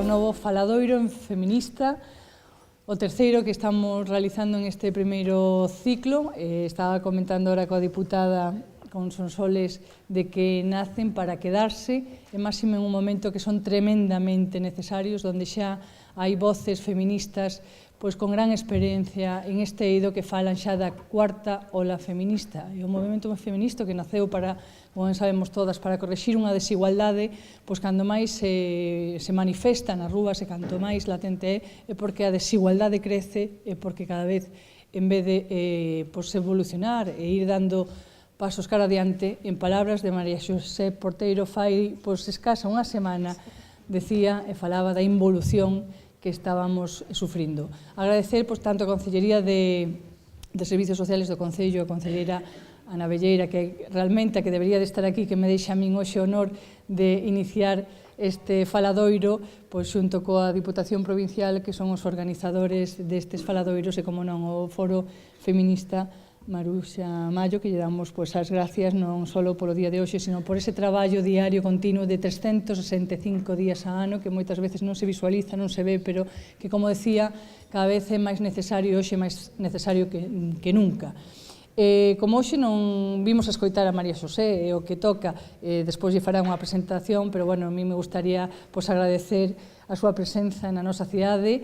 ao novo faladoiro en feminista, o terceiro que estamos realizando en este primeiro ciclo. Estaba comentando ahora coa diputada con Sonsoles de que nacen para quedarse, e máximo en un momento que son tremendamente necesarios, onde xa hai voces feministas pois con gran experiencia en este eido que falan xa da cuarta ola feminista. E o movimento feminista que naceu para, como sabemos todas, para corrixir unha desigualdade, pois cando máis se manifesta nas rúas e canto máis latente é porque a desigualdade crece e porque cada vez, en vez de evolucionar e ir dando pasos cara adiante, en palabras de María Xosé Porteiro, fai escasa unha semana, decía e falaba da involución que estábamos sufrindo. Agradecer tanto a Consellería de Servicios Sociales do Concello, a Concelleira Ana Velleira, que realmente a que debería de estar aquí, que me deixa a min hoxe o honor de iniciar este faladoiro, xunto coa Diputación Provincial, que son os organizadores destes faladoiros, e, como non, o Foro Feminista Maruxa Mallo, que lle damos as gracias non só polo día de hoxe, sino por ese traballo diario continuo de 365 días a ano, que moitas veces non se visualiza, non se ve, pero que, como decía, cada vez é máis necesario, hoxe máis necesario que nunca. Como hoxe non vimos a escoitar a María Xosé, e o que toca, despois lle fará unha presentación, pero, bueno, a mí me gustaría agradecer a súa presenza na nosa cidade,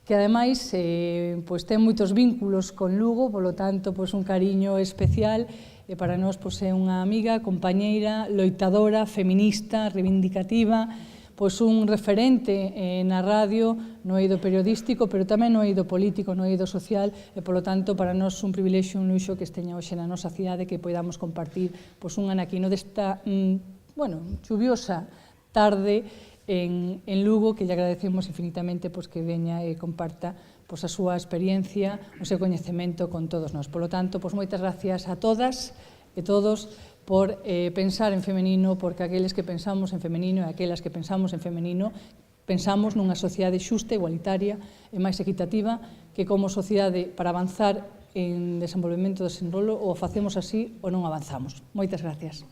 que ademais ten moitos vínculos con Lugo, polo tanto, un cariño especial, e para nós é unha amiga, compañeira, loitadora, feminista, reivindicativa, un referente na radio, no eido periodístico, pero tamén no eido político, no eido social, e, polo tanto, para nós un privilexio, un luxo que esteña hoxe na nosa cidade, que podamos compartir un anaquino desta, chuviosa tarde en Lugo, que lle agradecemos infinitamente que veña e comparta a súa experiencia, o seu coñecemento con todos nós. Por lo tanto, moitas gracias a todas e todos por pensar en femenino, porque aqueles que pensamos en femenino e aquelas que pensamos en femenino pensamos nunha sociedade xusta, igualitaria e máis equitativa, que como sociedade, para avanzar en desenvolvemento do desenrolo, ou facemos así ou non avanzamos. Moitas gracias.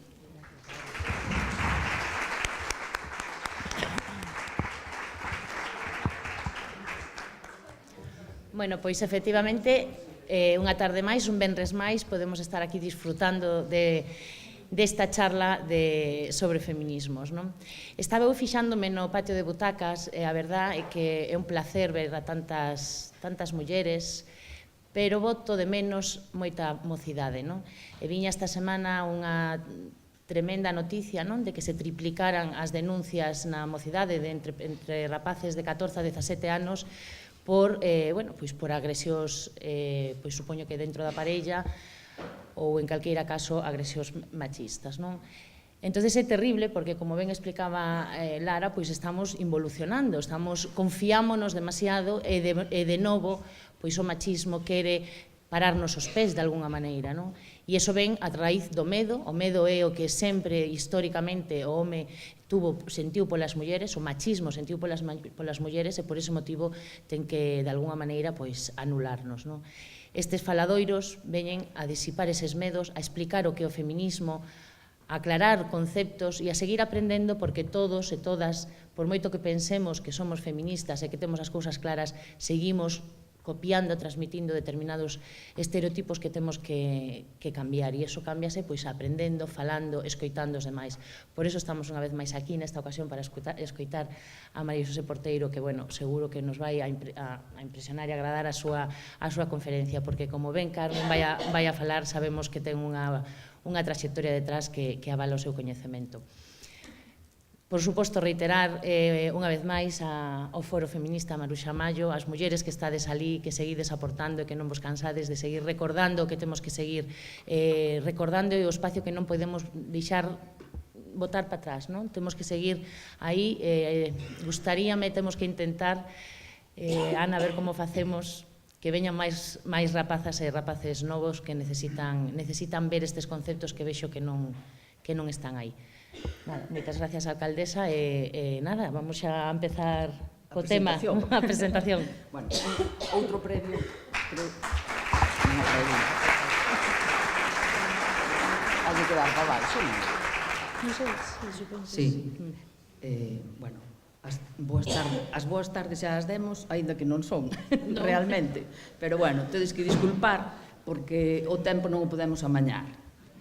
Bueno, pois efectivamente, unha tarde máis, un venres máis, podemos estar aquí disfrutando desta charla sobre feminismos. Estaba eu fixándome no patio de butacas, e a verdad é que é un placer ver a tantas mulleres, pero boto de menos moita mocidade. E viña esta semana unha tremenda noticia de que se triplicaran as denuncias na mocidade entre rapaces de 14 a 17 anos por agresións, supoño que dentro da parella, ou en calqueira caso agresións machistas. Entón é terrible porque, como ben explicaba Lara, estamos involucionando, confiámonos demasiado, e de novo o machismo quere pararnos os pés de alguna maneira. E iso ven a raíz do medo. O medo é o que sempre, históricamente, o home sentiu polas mulleres, o machismo sentiu polas mulleres, e por ese motivo ten que, de alguna maneira, anularnos. Estes faladoiros veñen a disipar eses medos, a explicar o que é o feminismo, a aclarar conceptos e a seguir aprendendo, porque todos e todas, por moito que pensemos que somos feministas e que temos as cousas claras, seguimos copiando, transmitindo determinados estereotipos que temos que cambiar, e iso cámbiase aprendendo, falando, escoitando os demais. Por iso estamos unha vez máis aquí nesta ocasión para escoitar a María Xosé Porteiro, que, seguro que nos vai a impresionar e agradar a súa conferencia, porque, como ben Carmen vai a falar, sabemos que ten unha traxectoria detrás que avala o seu coñecemento. Por suposto, reiterar unha vez máis ao Foro Feminista Maruxa Mallo, as mulleres que estades ali, que seguides aportando e que non vos cansades de seguir recordando o que temos que seguir recordando, e o espacio que non podemos deixar botar para atrás. Temos que seguir aí. Gustaríame, temos que intentar, Ana, a ver como facemos que veñan máis rapazas e rapaces novos que necesitan ver estes conceptos que vexo que non están aí. Moitas gracias, alcaldesa, e nada, vamos xa a empezar co tema, a presentación. Bueno, outro previo, creo... Hai que quedar para baixo, non? Non sei, supongo que sí. Bueno, as boas tardes xa as demos, aínda que non son, realmente. Pero, bueno, tedes que disculpar, porque o tempo non o podemos amañar.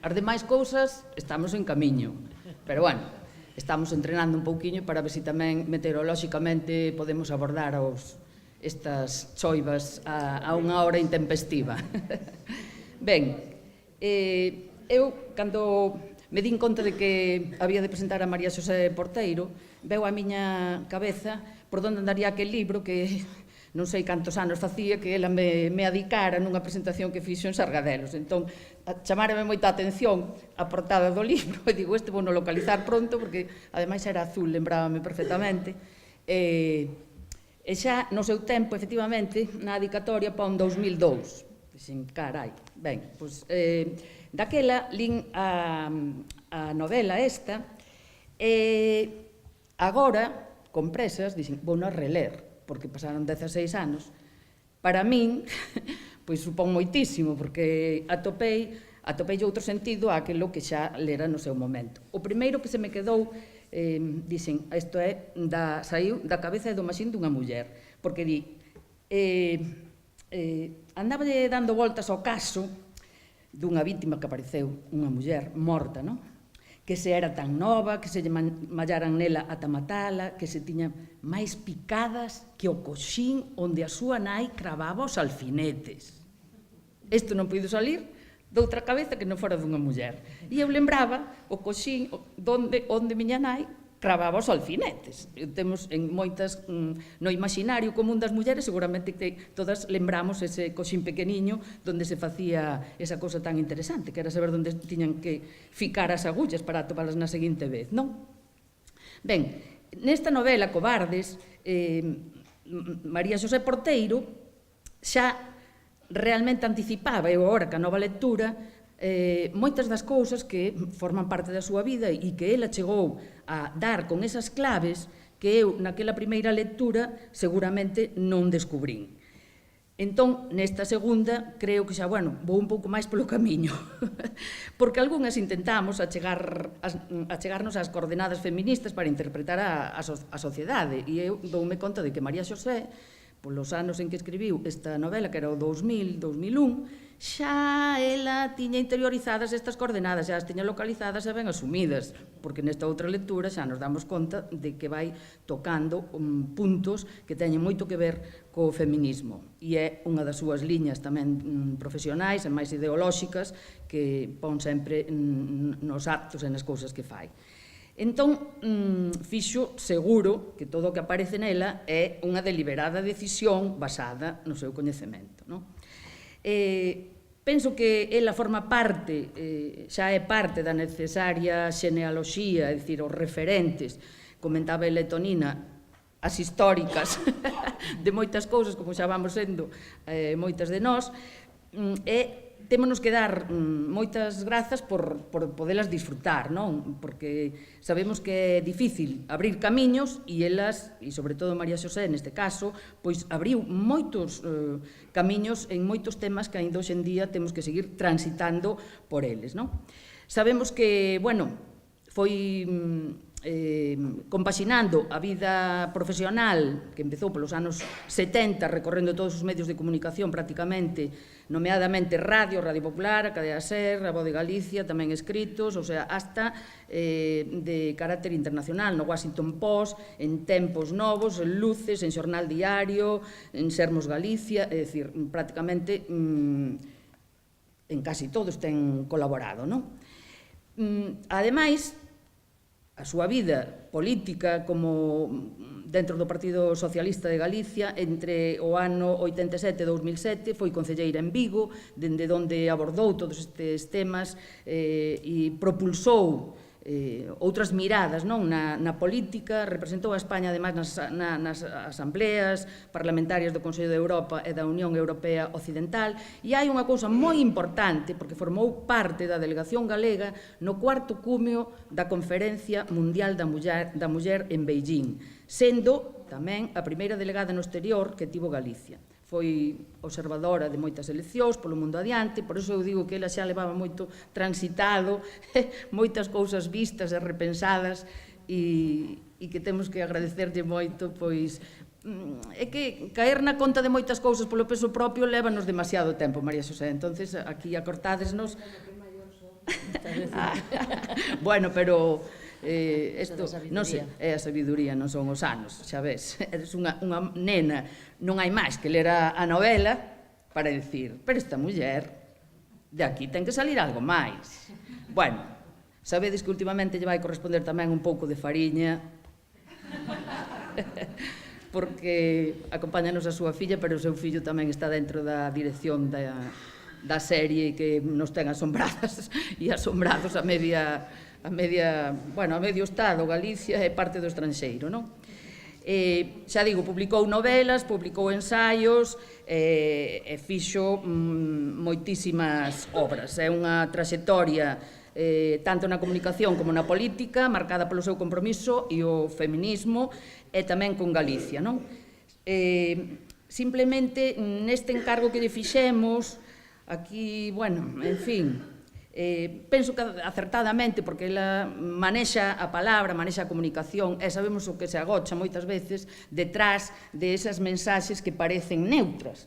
As demais cousas, estamos en camiño. Pero, bueno, estamos entrenando un pouquiño para ver se tamén meteorolóxicamente podemos abordar estas choivas a unha hora intempestiva. Ben, eu, cando me din conta de que había de presentar a María Xosé Porteiro, veu a miña cabeza por onde andaría aquel libro que non sei cantos anos facía que ela me adicara nunha presentación que fixo en Sargadelos. Entón, chamárame moita atención a portada do libro, e digo, este vou no localizar pronto, porque ademais era azul, lembrábame perfectamente. E xa no seu tempo, efectivamente, na dedicatoria pon 2002. Dixen, carai, ben, pois, daquela lín a novela esta, e agora, con presas, dixen, vou a reler, porque pasaron 16 anos. Para min, pois supón moitísimo, porque atopei outro sentido àquilo que xa lera no seu momento. O primeiro que se me quedou, dixen, isto saiu da cabeza e do maxín dunha muller, porque di, andaba dando voltas ao caso dunha vítima que apareceu, unha muller morta, non? Que se era tan nova, que se lle mallaran nela ata matala, que se tiña máis picadas que o coxín onde a súa nai cravaba os alfinetes. Isto non puido salir doutra cabeza que non fora dunha muller. E eu lembraba o coxín onde miña nai cravaba os alfinetes. Temos en moitas, no imaginario común das mulleres, seguramente que todas lembramos ese coxín pequeniño donde se facía esa cosa tan interesante, que era saber onde tiñan que ficar as agullas para atopalas na seguinte vez, non? Ben, nesta novela, Cobardes, María Xosé Porteiro xa realmente anticipaba, eu agora que a nova lectura, moitas das cousas que forman parte da súa vida e que ela chegou a dar con esas claves que eu, naquela primeira lectura, seguramente non descubrín. Entón, nesta segunda, creo que xa, bueno, vou un pouco máis polo camiño, porque algunhas intentamos achegarnos ás coordenadas feministas para interpretar a sociedade, e eu doume conta de que María Xosé, polos anos en que escribiu esta novela, que era o 2000, 2001, xa ela tiña interiorizadas estas coordenadas, xa as tiña localizadas e ben asumidas, porque nesta outra lectura xa nos damos conta de que vai tocando puntos que teñen moito que ver co feminismo, e é unha das súas liñas tamén profesionais e máis ideolóxicas que pon sempre nos actos e nas cousas que fai. Entón, fixo seguro que todo o que aparece nela é unha deliberada decisión basada no seu coñecemento. Penso que ela forma parte, xa é parte da necesaria xenealoxía, é dicir, os referentes, comentaba Letonina, as históricas de moitas cousas, como xa vamos sendo moitas de nós, e témonos que dar moitas grazas por podelas disfrutar, non? Porque sabemos que é difícil abrir camiños e elas, e sobre todo María Xosé neste caso, pois abriu moitos camiños en moitos temas que ainda hoxe en día temos que seguir transitando por eles, non? Sabemos que, bueno, foi compaxinando a vida profesional que empezou polos anos 70 recorrendo todos os medios de comunicación prácticamente, nomeadamente Radio Popular, a Cadena SER, a Voz de Galicia, tamén escritos, o sea, hasta de carácter internacional, no Washington Post, en Tempos Novos, en Luces, en Xornal Diario, en Sermos Galicia, é dicir, prácticamente en casi todos ten colaborado, non? Ademais, a súa vida política como dentro do Partido Socialista de Galicia entre o ano 87 e 2007 foi concelleira en Vigo, dende onde abordou todos estes temas e propulsou outras miradas na política, representou a España ademais nas asambleas parlamentarias do Consello de Europa e da Unión Europea Occidental, e hai unha cousa moi importante porque formou parte da delegación galega no cuarto cumio da Conferencia Mundial da Muller en Beijing, sendo tamén a primeira delegada no exterior que tivo Galicia. Foi observadora de moitas eleccións polo mundo adiante, por iso eu digo que ela xa levaba moito transitado, moitas cousas vistas e repensadas e que temos que agradecerlle moito, pois, é que caer na conta de moitas cousas polo peso propio lévanos demasiado tempo, María Xosé, entonces aquí acortádesnos. Bueno, pero isto, non sei, é a sabiduría, non son os anos, xa ves, eres unha nena, non hai máis que ler a novela para dicir, pero esta muller de aquí ten que salir algo máis. Bueno, sabedes que últimamente lle vai corresponder tamén un pouco de fariña, porque acompáñanos a súa filla, pero o seu fillo tamén está dentro da dirección da serie que nos ten asombradas e asombrados a medio Estado, Galicia e parte do estranxeiro, non? Xa digo, publicou novelas, publicou ensaios e fixo moitísimas obras. É unha traxectoria tanto na comunicación como na política, marcada polo seu compromiso e o feminismo e tamén con Galicia, non? Simplemente, neste encargo que lle fixemos, aquí, bueno, en fin, penso que acertadamente, porque ela manexa a palabra, manexa a comunicación, e sabemos o que se agocha moitas veces detrás de esas mensaxes que parecen neutras.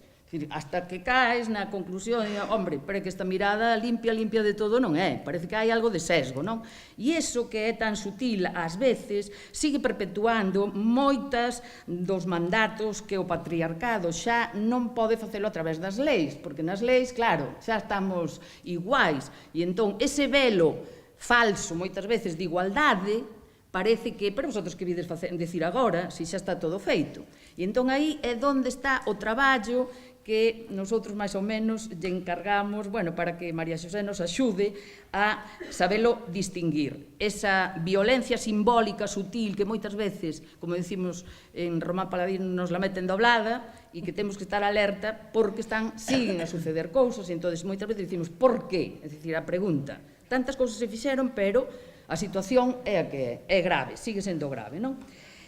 Hasta que caes na conclusión, hombre, pero que esta mirada limpia de todo non é, parece que hai algo de sesgo, non? E iso que é tan sutil ás veces sigue perpetuando moitas dos mandatos que o patriarcado xa non pode facelo a través das leis, porque nas leis, claro, xa estamos iguais, e entón ese velo falso moitas veces de igualdade parece que, pero vosotros que vides decir agora, se xa está todo feito. E entón aí é onde está o traballo que nosotros máis ou menos lle encargamos, bueno, para que María Xosé nos axude a sabelo distinguir. Esa violencia simbólica, sutil, que moitas veces, como decimos en Román Paladín, nos la meten doblada e que temos que estar alerta porque siguen a suceder cousas, e entón moitas veces dicimos, por qué? É dicir, a pregunta. Tantas cousas se fixeron, pero a situación é a que é grave, sigue sendo grave, non?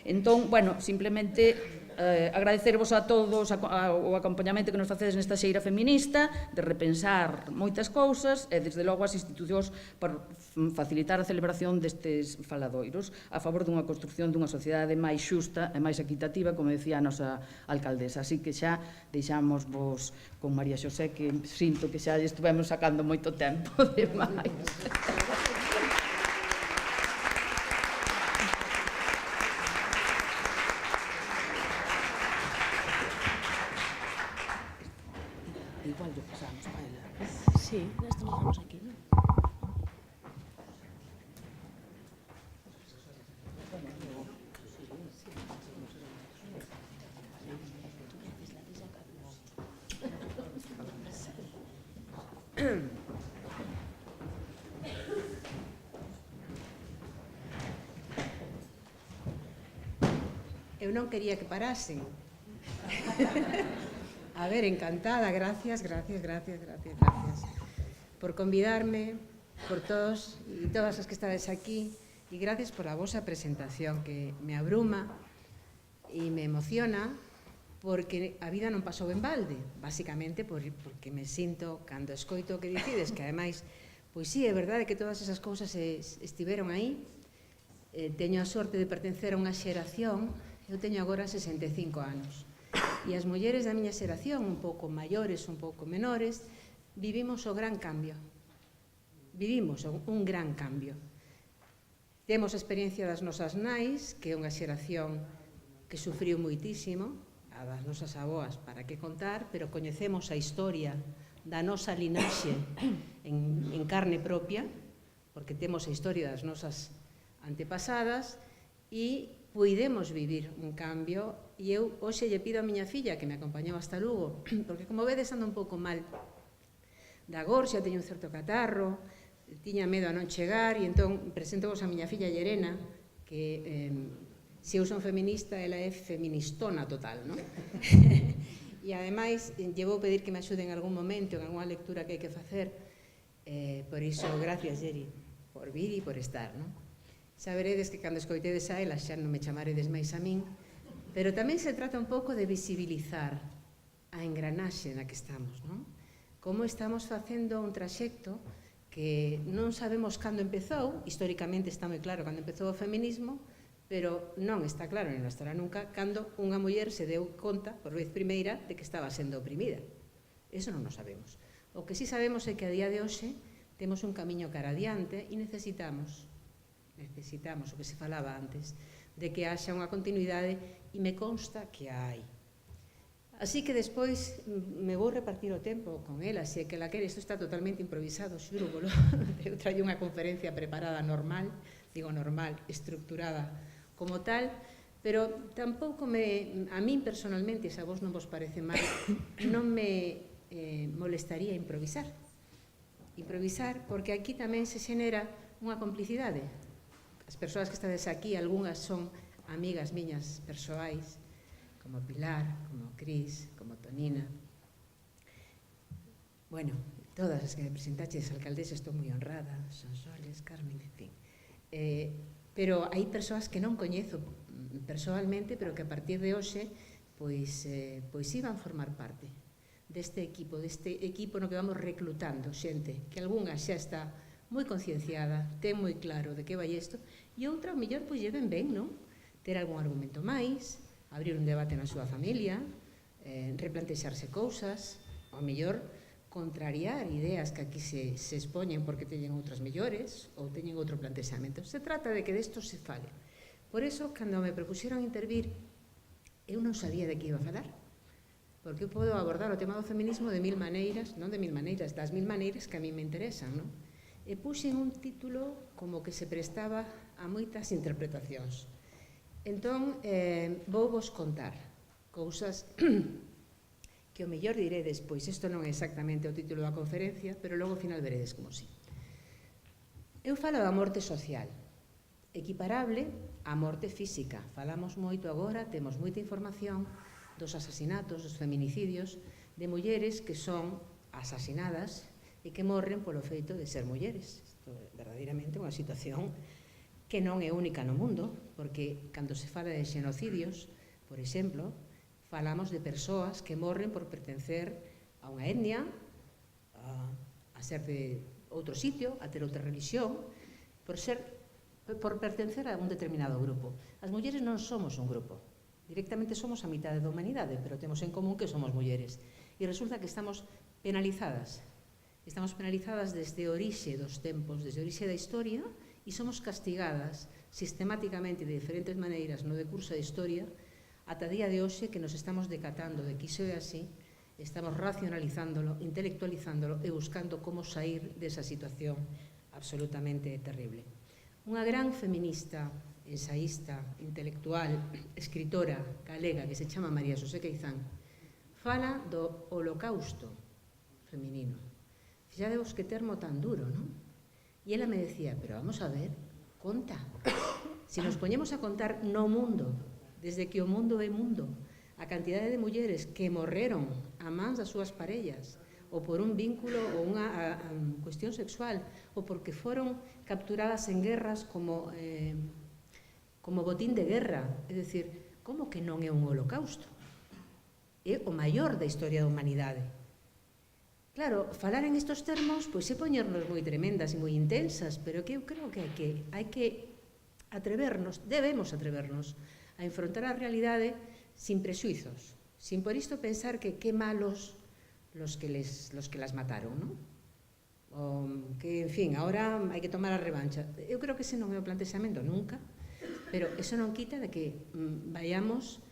Entón, bueno, simplemente agradecervos a todos o acompañamento que nos facedes nesta xeira feminista, de repensar moitas cousas e, desde logo, as institucións para facilitar a celebración destes faladoiros a favor dunha construcción dunha sociedade máis xusta e máis equitativa, como decía a nosa alcaldesa. Así que xa deixamos vos con María Xosé, que sinto que xa lle estuvemos sacando moito tempo demais. Igual lo pasamos para ela. Sí, esto lo dejamos aquí, ¿no? Eu non quería que parasen. A ver, encantada, gracias por convidarme, por todos e todas as que estades aquí, e gracias por a vosa presentación, que me abruma e me emociona, porque a vida non pasou en balde, basicamente porque me sinto, cando escoito o que dicides, que ademais, pois sí, é verdade que todas esas cousas estiveron aí. Teño a sorte de pertencer a unha xeración, eu teño agora 65 anos, e as mulleres da miña xeración, un pouco maiores, un pouco menores, vivimos o gran cambio. Vivimos un gran cambio. Temos a experiencia das nosas nais, que é unha xeración que sufriu moitísimo, a das nosas aboas, para que contar, pero coñecemos a historia da nosa linaxe en carne propia, porque temos a historia das nosas antepasadas, e puidemos vivir un cambio. E eu hoxe lle pido a miña filla, que me acompañou hasta Lugo, porque como vedes ando un pouco mal da gorxa, teño un certo catarro, tiña medo a non chegar, e entón presentovos a miña filla Llerena, que se eu son feminista, ela é feministona total, non? E ademais, lle vou pedir que me axude en algún momento, en algunha lectura que hai que facer, por iso, gracias, Yeri, por vir e por estar, non? Xa veredes que cando escoitedes a ela xa non me chamaredes máis a min, pero tamén se trata un pouco de visibilizar a engranaxe na que estamos, non? Como estamos facendo un traxecto que que non sabemos cando empezou, históricamente está moi claro cando empezou o feminismo, pero non está claro, non estará nunca, cando unha muller se deu conta, por vez primeira, de que estaba sendo oprimida. Eso non o sabemos. O que sí sabemos é que a día de hoxe temos un camiño cara adiante e necesitamos o que se falaba antes, de que haxa unha continuidade, e me consta que hai. Así que despois me vou repartir o tempo con ela, se que la quere. Isto está totalmente improvisado, xuro, eu traio unha conferencia preparada normal, digo normal, estructurada como tal, pero tampouco a min personalmente, se a vos non vos parece mal, non me molestaría improvisar, porque aquí tamén se xenera unha complicidade. As persoas que estades aquí, algunhas son amigas miñas persoais, como Pilar, como Cris, como Tonina. Bueno, todas as que me presentaches, alcaldesa, estou moi honrada, Sonsoles, Carmen, en fin. Pero hai persoas que non coñezo persoalmente, pero que a partir de hoxe pois iban formar parte deste equipo no que vamos reclutando xente, que algunha xa está moi concienciada, ten moi claro de que vai isto, e outra, ao mellor, pois lle ven ben, non? Ter algún argumento máis, abrir un debate na súa familia, replantexarse cousas, ao mellor contrariar ideas que aquí se expoñen porque teñen outras mellores ou teñen outro plantexamento. Se trata de que desto se fale. Por eso, cando me propuxeron intervir, eu non sabía de que iba a falar, porque eu podo abordar o tema do feminismo de 1000 maneiras, non de 1000 maneiras, das 1000 maneiras que a mí me interesan, non? E puxen un título como que se prestaba a moitas interpretacións. Entón, vou vos contar cousas que o mellor diredes, pois isto non é exactamente o título da conferencia, pero logo ao final veredes como si. Eu falo da morte social, equiparable á morte física. Falamos moito agora, temos moita información dos asasinatos, dos feminicidios, de mulleres que son asasinadas e que morren polo feito de ser mulleres. Isto é verdadeiramente unha situación que non é única no mundo, porque cando se fala de xenocidios, por exemplo, falamos de persoas que morren por pertencer a unha etnia, a ser de outro sitio, a ter outra religión, por pertencer a un determinado grupo. As mulleres non somos un grupo, directamente somos a mitad da humanidade, pero temos en común que somos mulleres. E resulta que estamos penalizadas desde a orixe dos tempos, desde a orixe da historia, e somos castigadas sistemáticamente de diferentes maneiras no decurso da historia ata día de hoxe, que nos estamos decatando de que iso é así, estamos racionalizándolo, intelectualizándolo e buscando como sair desa situación absolutamente terrible. Unha gran feminista, ensaísta, intelectual, escritora galega que se chama María Xosé Queizán fala do holocausto feminino. Fixadevos que termo tan duro, non? E ela me decía, pero vamos a ver, conta. Se nos poñemos a contar no mundo, desde que o mundo é mundo, a cantidade de mulleres que morreron a mans das súas parellas, ou por un vínculo ou unha cuestión sexual, ou porque foron capturadas en guerras como botín de guerra. É dicir, como que non é un holocausto? É o maior da historia da humanidade. Claro, falar en estos termos pois é poñernos moi tremendas e moi intensas, pero que eu creo que hai que atrevernos, debemos atrevernos a enfrontar a realidade sin prexuizos, sin por isto pensar que malos los que las mataron, non? O que, en fin, ahora hai que tomar a revancha. Eu creo que ese non é o plantexamento nunca, pero eso non quita de que vayamos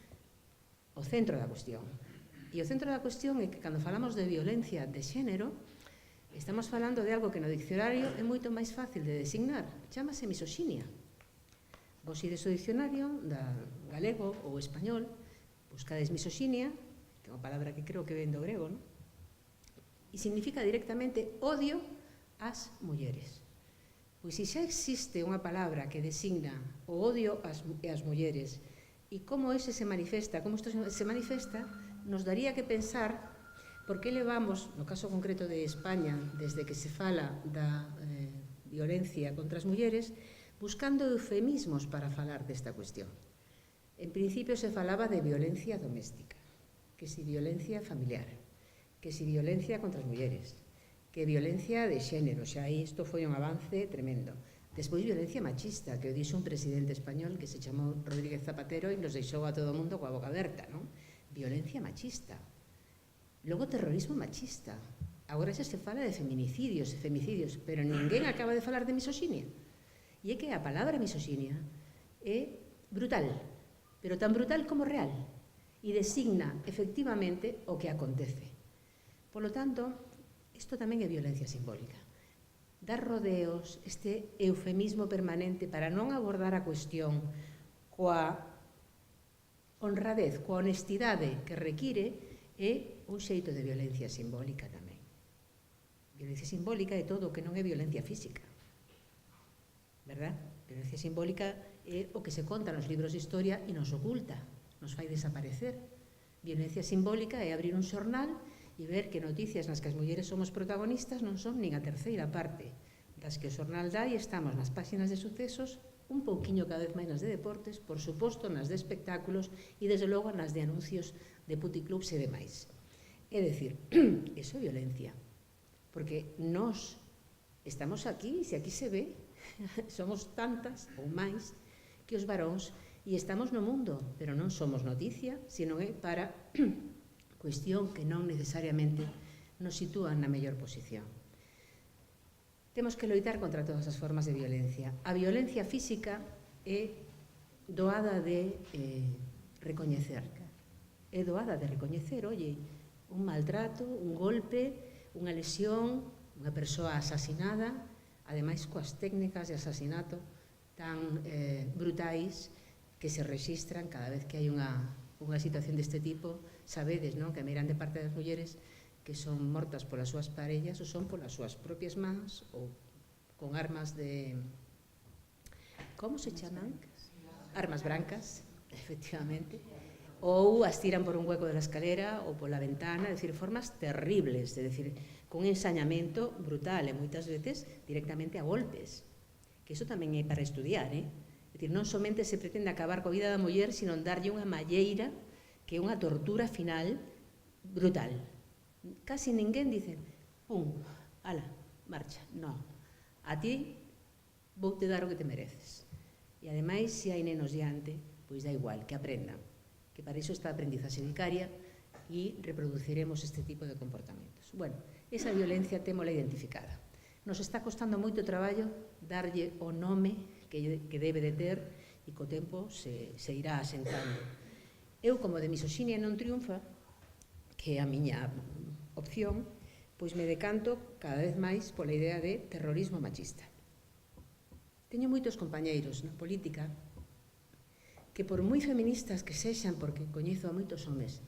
ao centro da cuestión. E o centro da cuestión é que cando falamos de violencia de xénero, estamos falando de algo que no diccionario é moito máis fácil de designar. Chámase misoxinia. Vos ides ao diccionario da galego ou español, buscades misoxinia, que é unha palabra que creo que ven do grego, non? E significa directamente odio ás mulleres. Pois se xa existe unha palabra que designa o odio ás mulleres e como ese se manifesta, como isto se manifesta, nos daría que pensar por que levamos, no caso concreto de España, desde que se fala da violencia contra as mulleres, buscando eufemismos para falar desta cuestión. En principio se falaba de violencia doméstica, que si violencia familiar, que si violencia contra as mulleres, que violencia de xénero, xa isto foi un avance tremendo. Despois violencia machista, que o dixo un presidente español que se chamou Rodríguez Zapatero e nos deixou a todo o mundo coa boca aberta, non? Violencia machista. Logo terrorismo machista. Agora xa se fala de feminicidios e femicidios, pero ninguén acaba de falar de misoxinia. E é que a palabra misoxinia é brutal, pero tan brutal como real, e designa efectivamente o que acontece. Por lo tanto, isto tamén é violencia simbólica. Dar rodeos, este eufemismo permanente para non abordar a cuestión coa honradez, coa honestidade que require, é un xeito de violencia simbólica tamén. Violencia simbólica é todo o que non é violencia física, verdad? Violencia simbólica é o que se conta nos libros de historia e nos oculta, nos fai desaparecer. Violencia simbólica é abrir un xornal e ver que noticias nas que as mulleres somos protagonistas non son nin a terceira parte das que o xornal dá, e estamos nas páxinas de sucesos, un pouquiño cada vez máis nas de deportes, por suposto nas de espectáculos e desde logo nas de anuncios de puticlubs e demais. É dicir, iso é violencia, porque nós estamos aquí, e se aquí se ve, somos tantas ou máis que os varóns e estamos no mundo, pero non somos noticia, sino é para cuestión que non necesariamente nos sitúan na mellor posición. Temos que loitar contra todas as formas de violencia. A violencia física é doada de recoñecer. É doada de recoñecer, oye, un maltrato, un golpe, unha lesión, unha persoa asasinada, ademais coas técnicas de asasinato tan brutais que se rexistran cada vez que hai unha situación deste tipo. Sabedes, non? Que a grande parte das mulleres que son mortas polas súas parellas ou son polas súas propias mans ou con armas de... Como se chaman? Armas brancas, efectivamente. Ou as tiran por un hueco de la escalera ou pola ventana, é dicir, formas terribles, é dicir, con un ensañamento brutal e moitas veces directamente a golpes. Que iso tamén é para estudiar, é dicir, non somente se pretende acabar coa vida da muller, sino darlle unha malleira que é unha tortura final brutal. Casi ninguén dice, pum, ala, marcha. No, a ti vou te dar o que te mereces. E ademais, se hai nenos diante, pois dá igual, que aprendan. Que para iso está a aprendizaxe vicaria e reproduciremos este tipo de comportamentos. Bueno, esa violencia témola identificada. Nos está costando moito traballo darlle o nome que debe de ter e co tempo se irá asentando. Eu, como de misoxinia non triunfa, que é a miña opción, pois me decanto cada vez máis pola idea de terrorismo machista. Teño moitos compañeiros na política que, por moi feministas que sexan, porque coñezo a moitos homes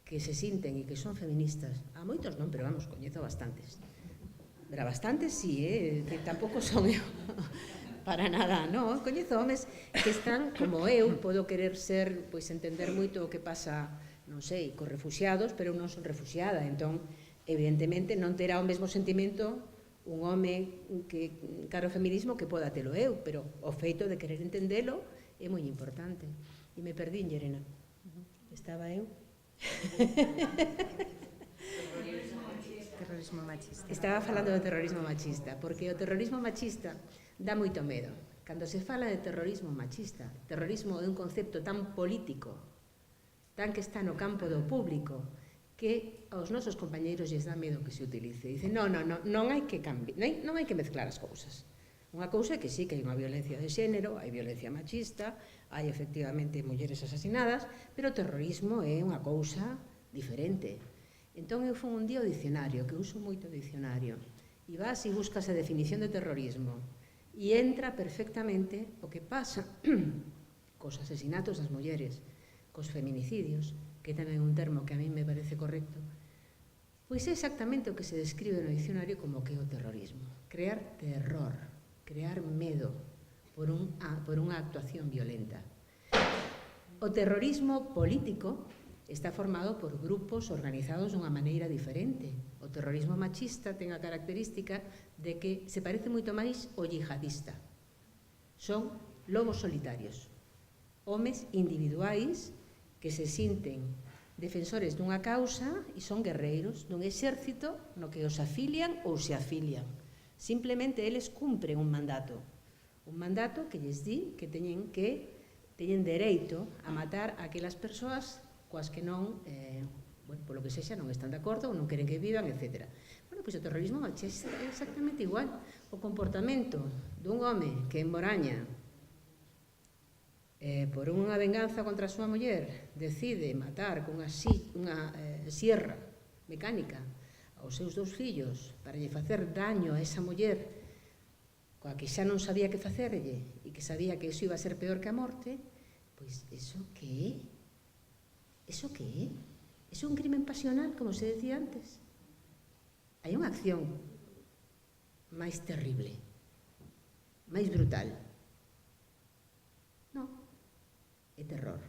que se sinten e que son feministas, a moitos non, pero vamos, coñezo bastantes. Pero bastantes sí, que tampouco son eu para nada, non? Coñezo homes que están como eu, podo querer ser, pois entender moito o que pasa, non sei, cos refuxiados, pero eu non son refuxiada, entón, evidentemente, non terá o mesmo sentimento un home que caro ao feminismo que poda telo eu, pero o feito de querer entendelo é moi importante. E me perdín, Llerena. Estaba eu? Terrorismo machista. Estaba falando do terrorismo machista, porque o terrorismo machista dá moito medo. Cando se fala de terrorismo machista, terrorismo é un concepto tan político, tan que está no campo do público, que aos nosos compañeiros lles dá medo que se utilice. Dicen, non hai que cambiar, non hai que mezclar as cousas. Unha cousa é que sí, que hai unha violencia de xénero, hai violencia machista, hai efectivamente mulleres asasinadas, pero o terrorismo é unha cousa diferente. Entón eu fui un día ao dicionario, que uso moito o dicionario, e vas e buscas a definición de terrorismo, e entra perfectamente o que pasa cos asesinatos das mulleres, cos feminicidios, que tamén é un termo que a mí me parece correcto, pois é exactamente o que se describe no dicionario como que é o terrorismo. Crear terror, crear medo por unha actuación violenta. O terrorismo político está formado por grupos organizados dunha maneira diferente. O terrorismo machista ten a característica de que se parece moito máis ao yihadista. Son lobos solitarios, homes individuais que se sinten defensores dunha causa e son guerreiros dun exército no que os afilian ou se afilian. Simplemente eles cumpren un mandato que lles di que teñen dereito a matar aquelas persoas coas que non, polo que sexa, non están de acordo ou non queren que vivan, etc. Bueno, pois o terrorismo machista é exactamente igual. O comportamento dun home que emboraña por unha venganza contra a súa muller decide matar con unha sierra mecánica aos seus 2 fillos para lle facer daño a esa muller coa que xa non sabía que facerlle e que sabía que iso iba a ser peor que a morte, pois iso que é? Iso que é? Iso é un crimen pasional, como se decía antes. Hai unha acción máis terrible, máis brutal. Non, é terror.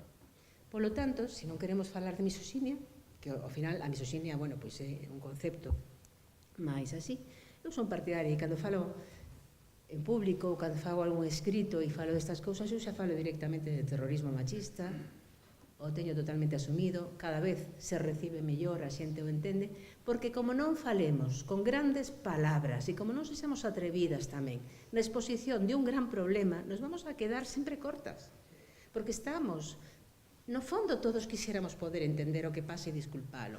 Polo tanto, se non queremos falar de misoxinia, que ao final a misoxinia, bueno, pois é un concepto máis así, eu son partidaria e cando falo en público, cando fago algún escrito e falo destas cousas, eu xa falo directamente de terrorismo machista, o teño totalmente asumido, cada vez se recibe mellor, a xente o entende, porque como non falemos con grandes palabras e como non sexamos atrevidas tamén na exposición de un gran problema, nos vamos a quedar sempre cortas, porque estamos, no fondo todos quixéramos poder entender o que pasa e disculpalo.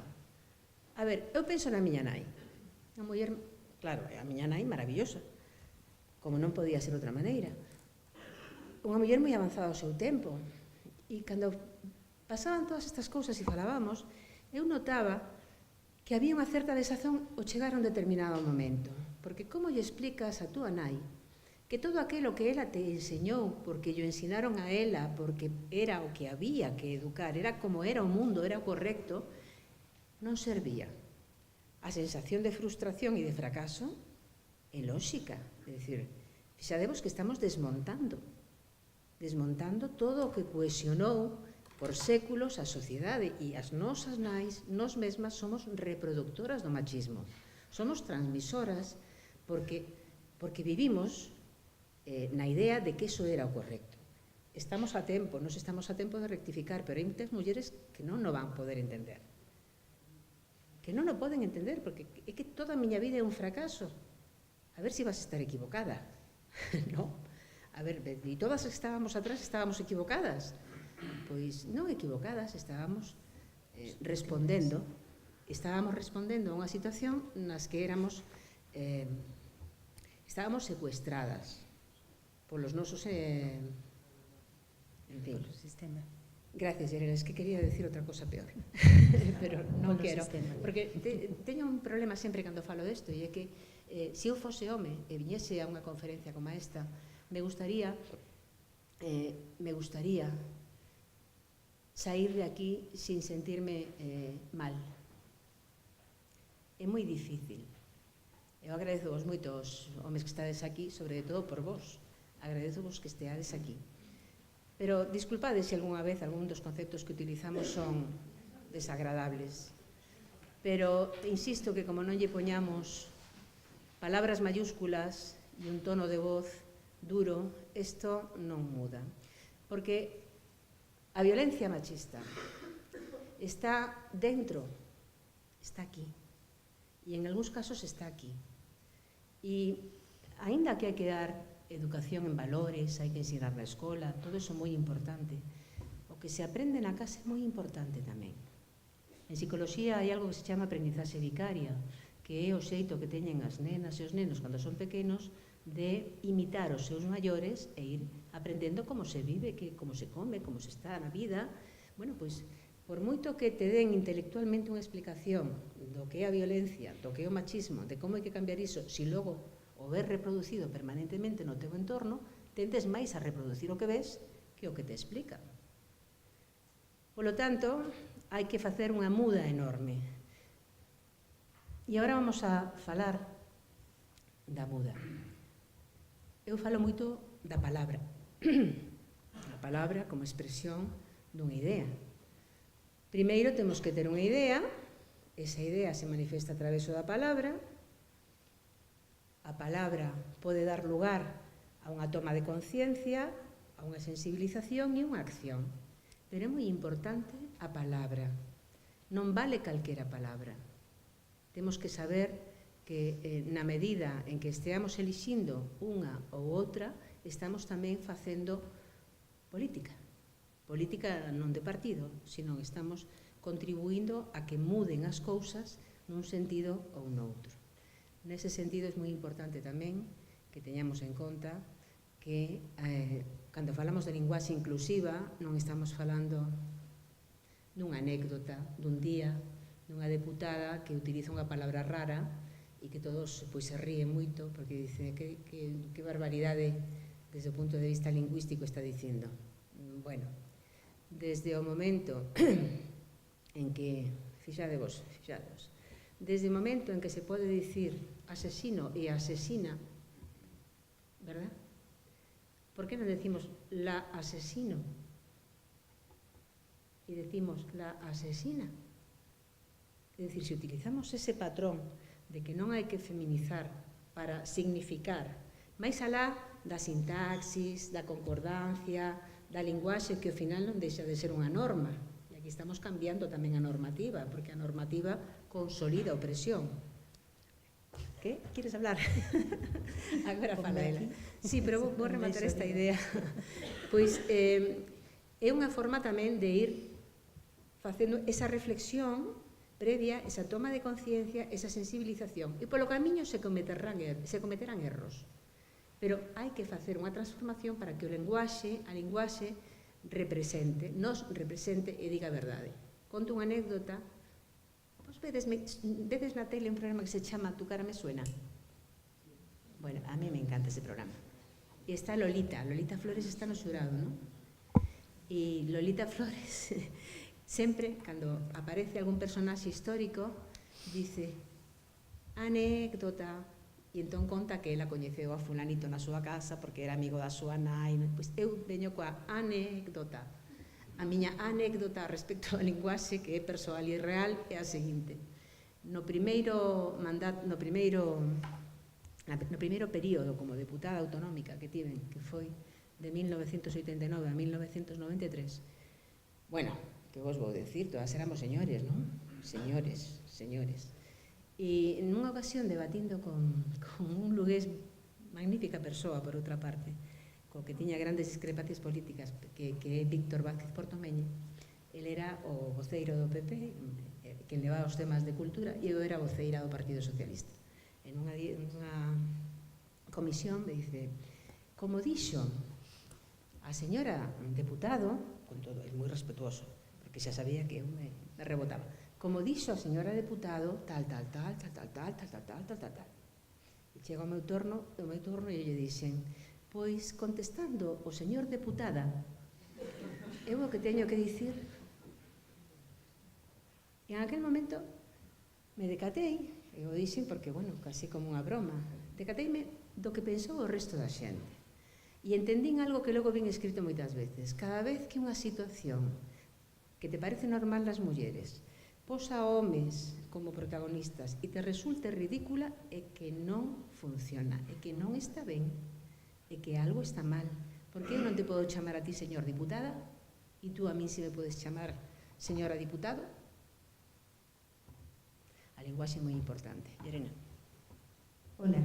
A ver, eu penso na miña nai, a muller, claro, a miña nai maravillosa, como non podía ser outra maneira. Unha muller moi avanzada ao seu tempo. E cando pasaban todas estas cousas e falábamos, eu notaba que había unha certa desazón ao chegar a un determinado momento. Porque como lle explicas a túa nai que todo aquilo que ela te enseñou, porque lle ensinaron a ela, porque era o que había que educar, era como era o mundo, era o correcto, non servía. A sensación de frustración e de fracaso é lóxica, é dicir, fixadevos que estamos desmontando todo o que cohesionou por séculos a sociedade e as nosas nais, nós mesmas somos reproductoras do machismo, somos transmisoras porque vivimos na idea de que iso era o correcto. Estamos a tempo, nos estamos a tempo de rectificar, pero hai moitas mulleres que non o van poder entender, que non o poden entender, porque é que toda a miña vida é un fracaso. A ver se vas a estar equivocada. No. A ver, e todas que estábamos atrás estábamos equivocadas. Pois non equivocadas, estábamos respondendo a unha situación nas que estábamos secuestradas polos nosos en fin. Sistema. Gracias, Yerena, es que quería decir outra cosa peor. Pero non quero, porque teño un problema sempre cando falo desto, e é que se eu fose home e viñese a unha conferencia como esta, me gustaría sair de aquí sin sentirme mal. É moi difícil. Eu agradezo vos moito aos homes que estades aquí, sobre todo por vos. Agradezo vos que esteades aquí. Pero disculpade se algunha vez algún dos conceptos que utilizamos son desagradables. Pero insisto que como non lle poñamos palabras mayúsculas e un tono de voz duro, isto non muda. Porque a violencia machista está dentro, está aquí. E en algúns casos está aquí. E aínda que hai que dar educación en valores, hai que ensinar na escola, todo iso é moi importante. O que se aprende na casa é moi importante tamén. En psicología hai algo que se chama aprendizaxe vicaria, que é o xeito que teñen as nenas e os nenos cando son pequenos de imitar os seus maiores e ir aprendendo como se vive, como se come, como se está na vida. Bueno, pois, por moito que te den intelectualmente unha explicación do que é a violencia, do que é o machismo, de como hai que cambiar iso, se logo o ves reproducido permanentemente no teu entorno, tendes máis a reproducir o que ves que o que te explica. Polo tanto, hai que facer unha muda enorme. E agora vamos a falar da muda. Eu falo moito da palabra. A palabra como expresión dunha idea. Primeiro temos que ter unha idea, esa idea se manifesta a través da palabra. A palabra pode dar lugar a unha toma de conciencia, a unha sensibilización e unha acción. Pero é moi importante a palabra. non vale calquera palabra. Temos que saber que na medida en que esteamos elixindo unha ou outra, estamos tamén facendo política. Política non de partido, sino estamos contribuindo a que muden as cousas nun sentido ou noutro. Nese sentido, é moi importante tamén que teñamos en conta que cando falamos de linguaxe inclusiva non estamos falando dunha anécdota, dun día, dunha deputada que utiliza unha palabra rara e que todos se ríen moito porque dicen que barbaridade desde o punto de vista lingüístico está dicindo. Bueno, desde o momento en que, fixadevos, desde o momento en que se pode dicir asesino e asesina, verdad? Por que non decimos la asesino? E decimos la asesina. É dicir, se utilizamos ese patrón de que non hai que feminizar para significar, máis alá da sintaxis, da concordancia, da linguaxe que ao final non deixa de ser unha norma. E aquí estamos cambiando tamén a normativa, porque a normativa consolida a opresión. Que? Queres hablar? Agora fala ela. Sí, pero vou rematar esta idea. Pois é unha forma tamén de ir facendo esa reflexión previa, esa toma de conciencia, esa sensibilización. E polo camiño se cometerán erros. Pero hai que facer unha transformación para que a linguaxe represente, nos represente e diga a verdade. Conto unha anécdota. Vos vedes na tele un programa que se chama Tu cara me suena? Bueno, a mí me encanta ese programa. E está Lolita Flores está no xurado, non? E Lolita Flores sempre, cando aparece algún personaxe histórico, dice anécdota, e entón conta que ela coñeceu a fulanito na súa casa porque era amigo da súa nai. Pois eu veño coa anécdota. A miña anécdota respecto á linguaxe, que é persoal e real, é a seguinte. No primeiro período como deputada autonómica que tiven, que foi de 1989 a 1993, bueno, que vos vou dicir, todas éramos señores, non? Señores. E nunha ocasión debatindo con un lugués, magnífica persoa, por outra parte, co que tiña grandes discrepancias políticas, que é Víctor Vázquez Portomeño. Ele era o voceiro do PP, que levaba os temas de cultura, e eu era voceira do Partido Socialista. En unha comisión me dice, como dixo a señora deputado, con todo, é moi respetuoso, porque xa sabía que eu me rebotaba, como dixo a señora deputado, tal. E chega o meu turno e eu lle dixen, pois, contestando o señor deputada, eu o que teño que dicir. E en aquel momento me decatei, e o dixen porque, bueno, casi como unha broma, decateime do que pensou o resto da xente. E entendín algo que logo vin escrito moitas veces. Cada vez que unha situación que te parece normal nas mulleres posa homes como protagonistas e te resulte ridícula, é que non funciona, é que non está ben, é que algo está mal. Porque eu non te podo chamar a ti señor diputada e tú a mí si me podes chamar señora diputado. A linguaxe é moi importante. Llerena. Hola.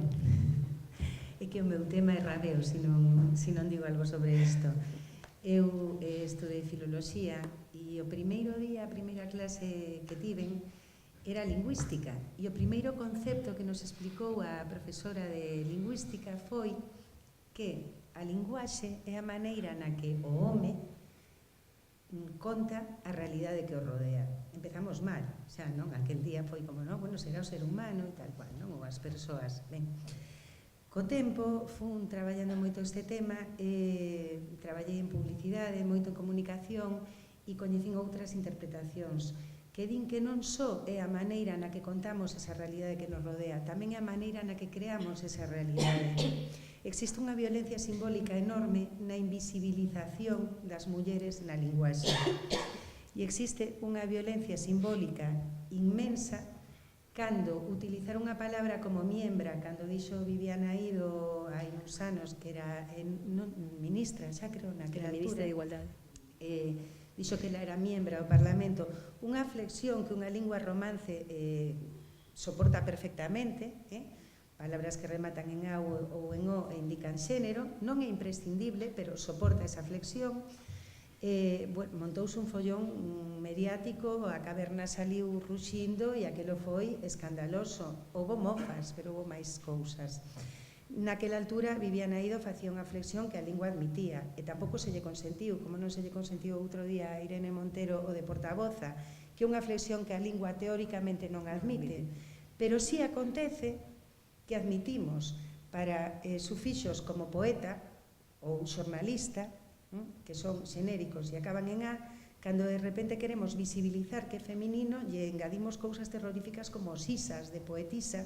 É que o meu tema é rabeo se non digo algo sobre isto. Eu estudei filoloxía e o primeiro día, a primeira clase que tiven era lingüística, e o primeiro concepto que nos explicou a profesora de lingüística foi que a linguaxe é a maneira na que o home conta a realidade que o rodea. Empezamos mal, xa, non? Aquel día foi como, non, bueno, será o ser humano e tal cual, non? Ou as persoas, ben. Co tempo fun traballando moito este tema, traballei en publicidade, moito en comunicación e coñecín outras interpretacións que din que non só é a maneira na que contamos esa realidade que nos rodea, tamén é a maneira na que creamos esa realidade. Existe unha violencia simbólica enorme na invisibilización das mulleres na linguaxe e existe unha violencia simbólica inmensa cando utilizar unha palabra como miembra, cando dixo Viviana Ido hai uns anos que era ministra, xa creo, naquela ministra de Igualdade. dixo que ela era miembra do Parlamento, unha flexión que unha lingua romance soporta perfectamente, palabras que rematan en A ou en O e indican xénero, non é imprescindible, pero soporta esa flexión. Montouse un follón mediático, a caverna saliu ruxindo e aquelo foi escandaloso. Houbo mofas, pero houbo máis cousas. Naquela altura Viviana Eido facía unha flexión que a lingua admitía e tampouco se lle consentiu, como non se lle consentiu outro día a Irene Montero o de portavoza, que é unha flexión que a lingua teóricamente non admite, pero sí acontece que admitimos para sufixos como poeta ou xornalista, que son xenéricos e acaban en A, cando de repente queremos visibilizar que é feminino lle engadimos cousas terroríficas como sisas de poetisa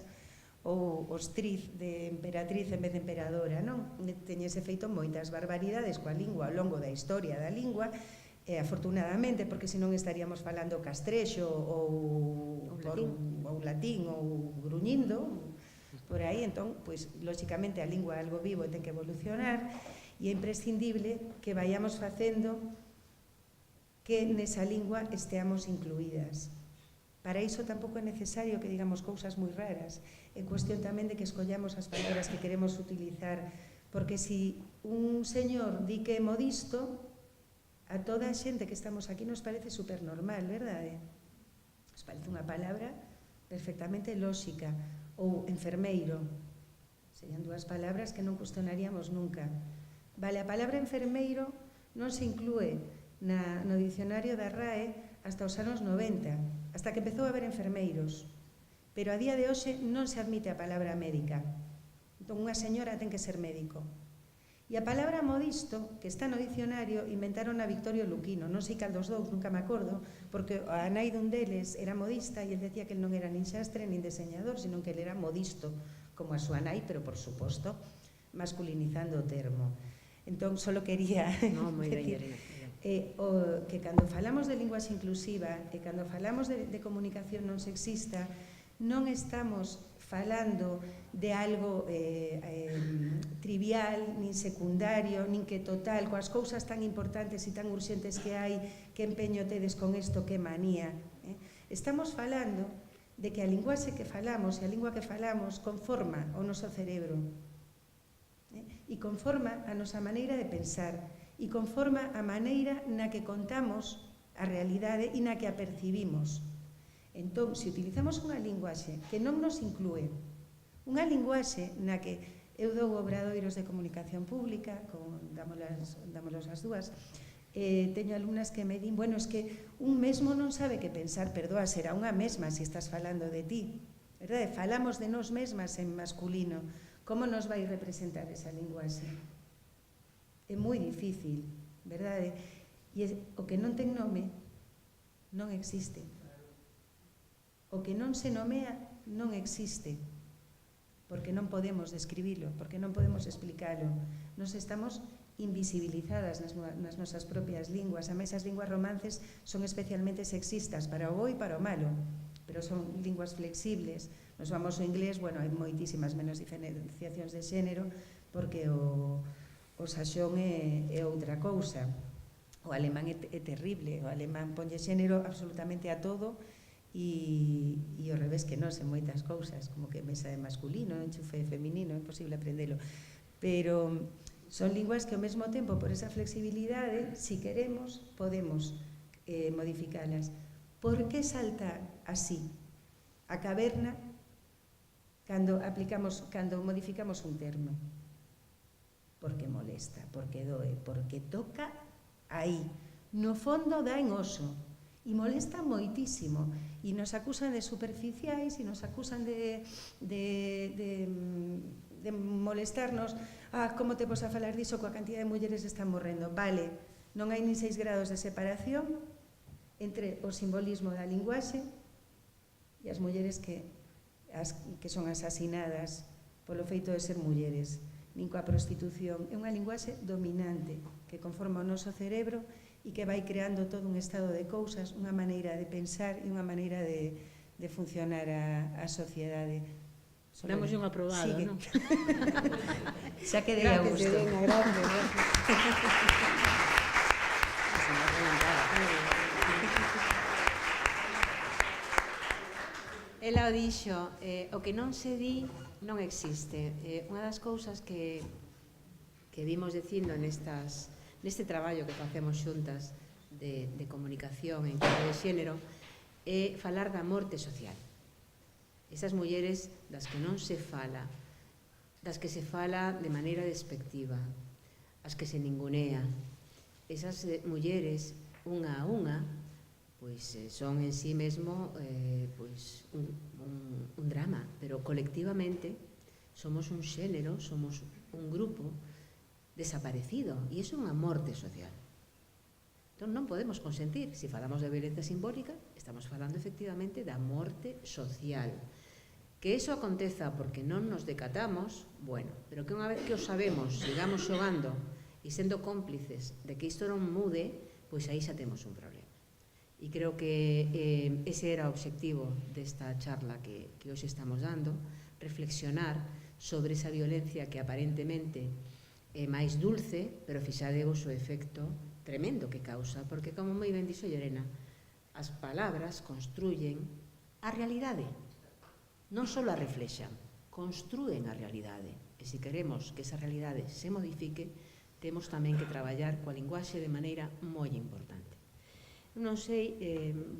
ou ostriz de emperatriz en vez de emperadora, non? Teñese feito moitas barbaridades coa lingua ao longo da historia da lingua, afortunadamente, porque senón estaríamos falando castrexo ou latín ou gruñindo, por aí, entón, pois, lóxicamente, a lingua é algo vivo e ten que evolucionar, e é imprescindible que vayamos facendo que nesa lingua esteamos incluídas. Para iso tampouco é necesario que digamos cousas moi raras. É cuestión tamén de que escollamos as palabras que queremos utilizar, porque se un señor di que é modisto, a toda a xente que estamos aquí nos parece supernormal, verdade? Nos parece unha palabra perfectamente lóxica. Ou enfermeiro. Serían dúas palabras que non cuestionaríamos nunca. Vale, a palabra enfermeiro non se inclúe no dicionario da RAE hasta os anos 90, hasta que empezou a haber enfermeiros. Pero a día de hoxe non se admite a palabra médica. Entón, unha señora ten que ser médico. E a palabra modisto, que está no dicionario, inventaron a Victorio Luquino. Non sei cal dos dous, nunca me acordo, porque a nai dun deles era modista e el decía que el non era nin xastre nin diseñador, sino que el era modisto, como a súa nai, pero, por suposto, masculinizando o termo. Entón, só quería decir que cando falamos de linguaxe inclusiva e cando falamos de comunicación non sexista, non estamos falando de algo trivial, nin secundario, nin que total, coas cousas tan importantes e tan urxentes que hai, que empeño tedes con isto, que manía. Estamos falando de que a linguaxe que falamos e a lingua que falamos conforma o noso cerebro e conforma a nosa maneira de pensar e conforma a maneira na que contamos a realidade e na que a percibimos. Entón, se utilizamos unha linguaxe que non nos inclúe, unha linguaxe na que eu dou obradoiros de comunicación pública, dámolos as dúas, teño alumnas que me din, bueno, es que un mesmo non sabe que pensar, perdoa, será unha mesma se estás falando de ti, verdade? Falamos de nós mesmas en masculino, como nos vai representar esa linguaxe? É moi difícil, verdade? E o que non ten nome non existe. O que non se nomea non existe, porque non podemos describilo, porque non podemos explicalo. Nos estamos invisibilizadas nas nosas propias linguas. A máis, as linguas romances son especialmente sexistas para o bo e para o malo, pero son linguas flexibles. Nos vamos ao inglés, bueno, hai moitísimas menos diferenciacións de xénero, porque o saxón é outra cousa. O alemán é terrible, o alemán ponlle xénero absolutamente a todo, e ao revés que nós en moitas cousas, como que mesa de masculino, enchufe feminino, é imposible aprendelo, pero son linguas que ao mesmo tempo, por esa flexibilidade, si queremos, podemos modificalas. Por que salta así a caverna cando modificamos un termo? Porque molesta, porque doe, porque toca aí, no fondo dá en oso, e molesta moitísimo, e nos acusan de superficiais, e nos acusan de molestarnos. Como te podes a falar diso coa cantidad de mulleres están morrendo? Vale, non hai nin 6 grados de separación entre o simbolismo da linguaxe e as mulleres que son asasinadas polo feito de ser mulleres, nin coa prostitución. É unha linguaxe dominante que conforma o noso cerebro e que vai creando todo un estado de cousas, unha maneira de pensar e unha maneira de funcionar a sociedade. Damos un aprobado, non? Xa quedei a gusto. Gracias, Elena, gracias. Ela o dixo, o que non se di non existe. Unha das cousas que vimos dicindo neste traballo que facemos xuntas de comunicación en clave de xénero é falar da morte social. Esas mulleres das que non se fala, das que se fala de maneira despectiva, as que se ningunea. Esas mulleres, unha a unha, pois son en sí mesmo pois un drama, pero colectivamente somos un xénero, somos un grupo desaparecido, e iso é unha morte social. Entón non podemos consentir, se falamos de violencia simbólica, estamos falando efectivamente da morte social. Que iso aconteza porque non nos decatamos, bueno, pero que unha vez que o sabemos, sigamos xogando e sendo cómplices de que isto non mude, pois aí xa temos un problema. E creo que ese era o obxectivo desta charla que hoxe estamos dando, reflexionar sobre esa violencia que aparentemente é máis dulce, pero fixadevos o efecto tremendo que causa, porque como moi ben dixo Llerena, as palabras construyen a realidade. Non só a reflexan, construen a realidade. E se queremos que esa realidade se modifique, temos tamén que traballar coa linguaxe de maneira moi importante. Non sei,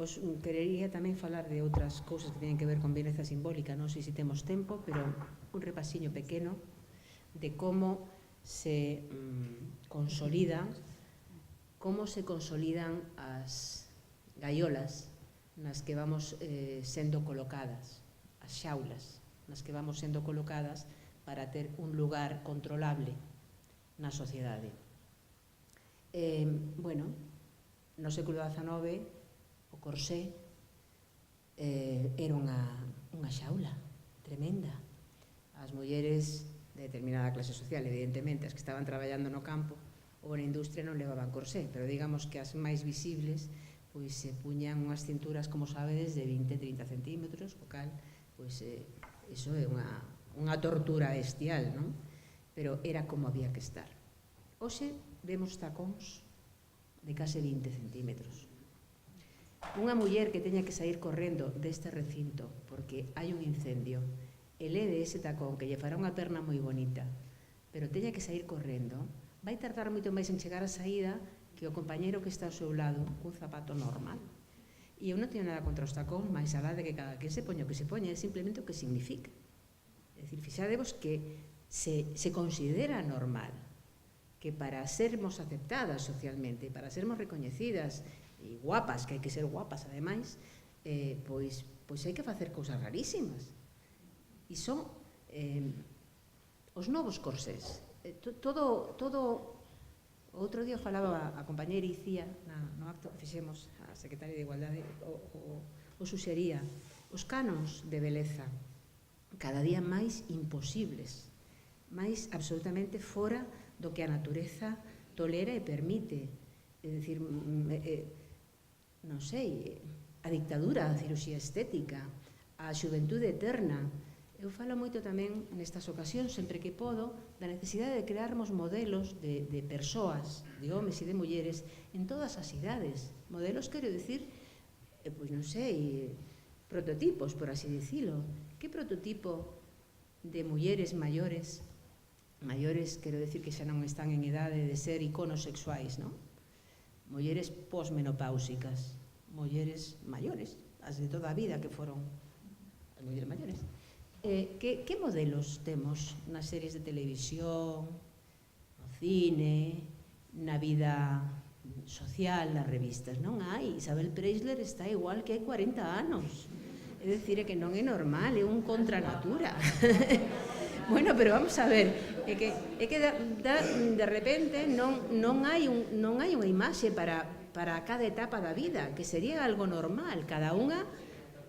vos querería tamén falar de outras cousas que teñen que ver con violencia simbólica, non sei se temos tempo, pero un repasiño pequeno de como se consolidan as gaiolas nas que vamos sendo colocadas, as xaulas nas que vamos sendo colocadas para ter un lugar controlable na sociedade. Bueno, no século XIX o corsé era unha xaula tremenda. As mulleres de determinada clase social, evidentemente, as que estaban traballando no campo ou na industria non levaban corsé, pero digamos que as máis visibles pois se puñan unhas cinturas, como sabedes, de 20-30 centímetros, o cal, pois iso é unha tortura bestial, non? Pero era como había que estar. Hoxe vemos tacóns de case 20 centímetros. Unha muller que teña que sair correndo deste recinto porque hai un incendio e leve ese tacón que lle fará unha perna moi bonita, pero teña que sair correndo, vai tardar moito máis en chegar á saída que o compañeiro que está ao seu lado cun zapato normal. E eu non teño nada contra os tacóns, máis alá de que cada que se poña o que se poña é simplemente o que significa. É dicir, fixadevos que se considera normal que para sermos aceptadas socialmente, para sermos recoñecidas e guapas, que hai que ser guapas ademais, pois hai que facer cousas rarísimas. E son os novos corsés. Outro día falaba a compañeira Icía no acto que fixemos a Secretaria de Igualdade o suxería os canons de beleza cada día máis imposibles, máis absolutamente fora do que a natureza tolera e permite. É dicir, non sei, a dictadura, a cirurxía estética, a xuventude eterna. Eu falo moito tamén nestas ocasións, sempre que podo, da necesidade de crearmos modelos de persoas, de homes e de mulleres, en todas as idades. Modelos, quero dicir, pois non sei, prototipos, por así dicilo. Que prototipo de mulleres maiores, quero dicir que xa non están en idade de ser iconos sexuais, non? Mulleres posmenopáusicas, mulleres maiores, as de toda a vida que foron as mulleres maiores. Que modelos temos nas series de televisión, no cine, na vida social, nas revistas? Non hai. Isabel Preisler está igual que hai 40 anos. É dicir, que non é normal, é un contra natura. Bueno, pero vamos a ver, é que de repente non hai unha imaxe para cada etapa da vida, que sería algo normal, cada unha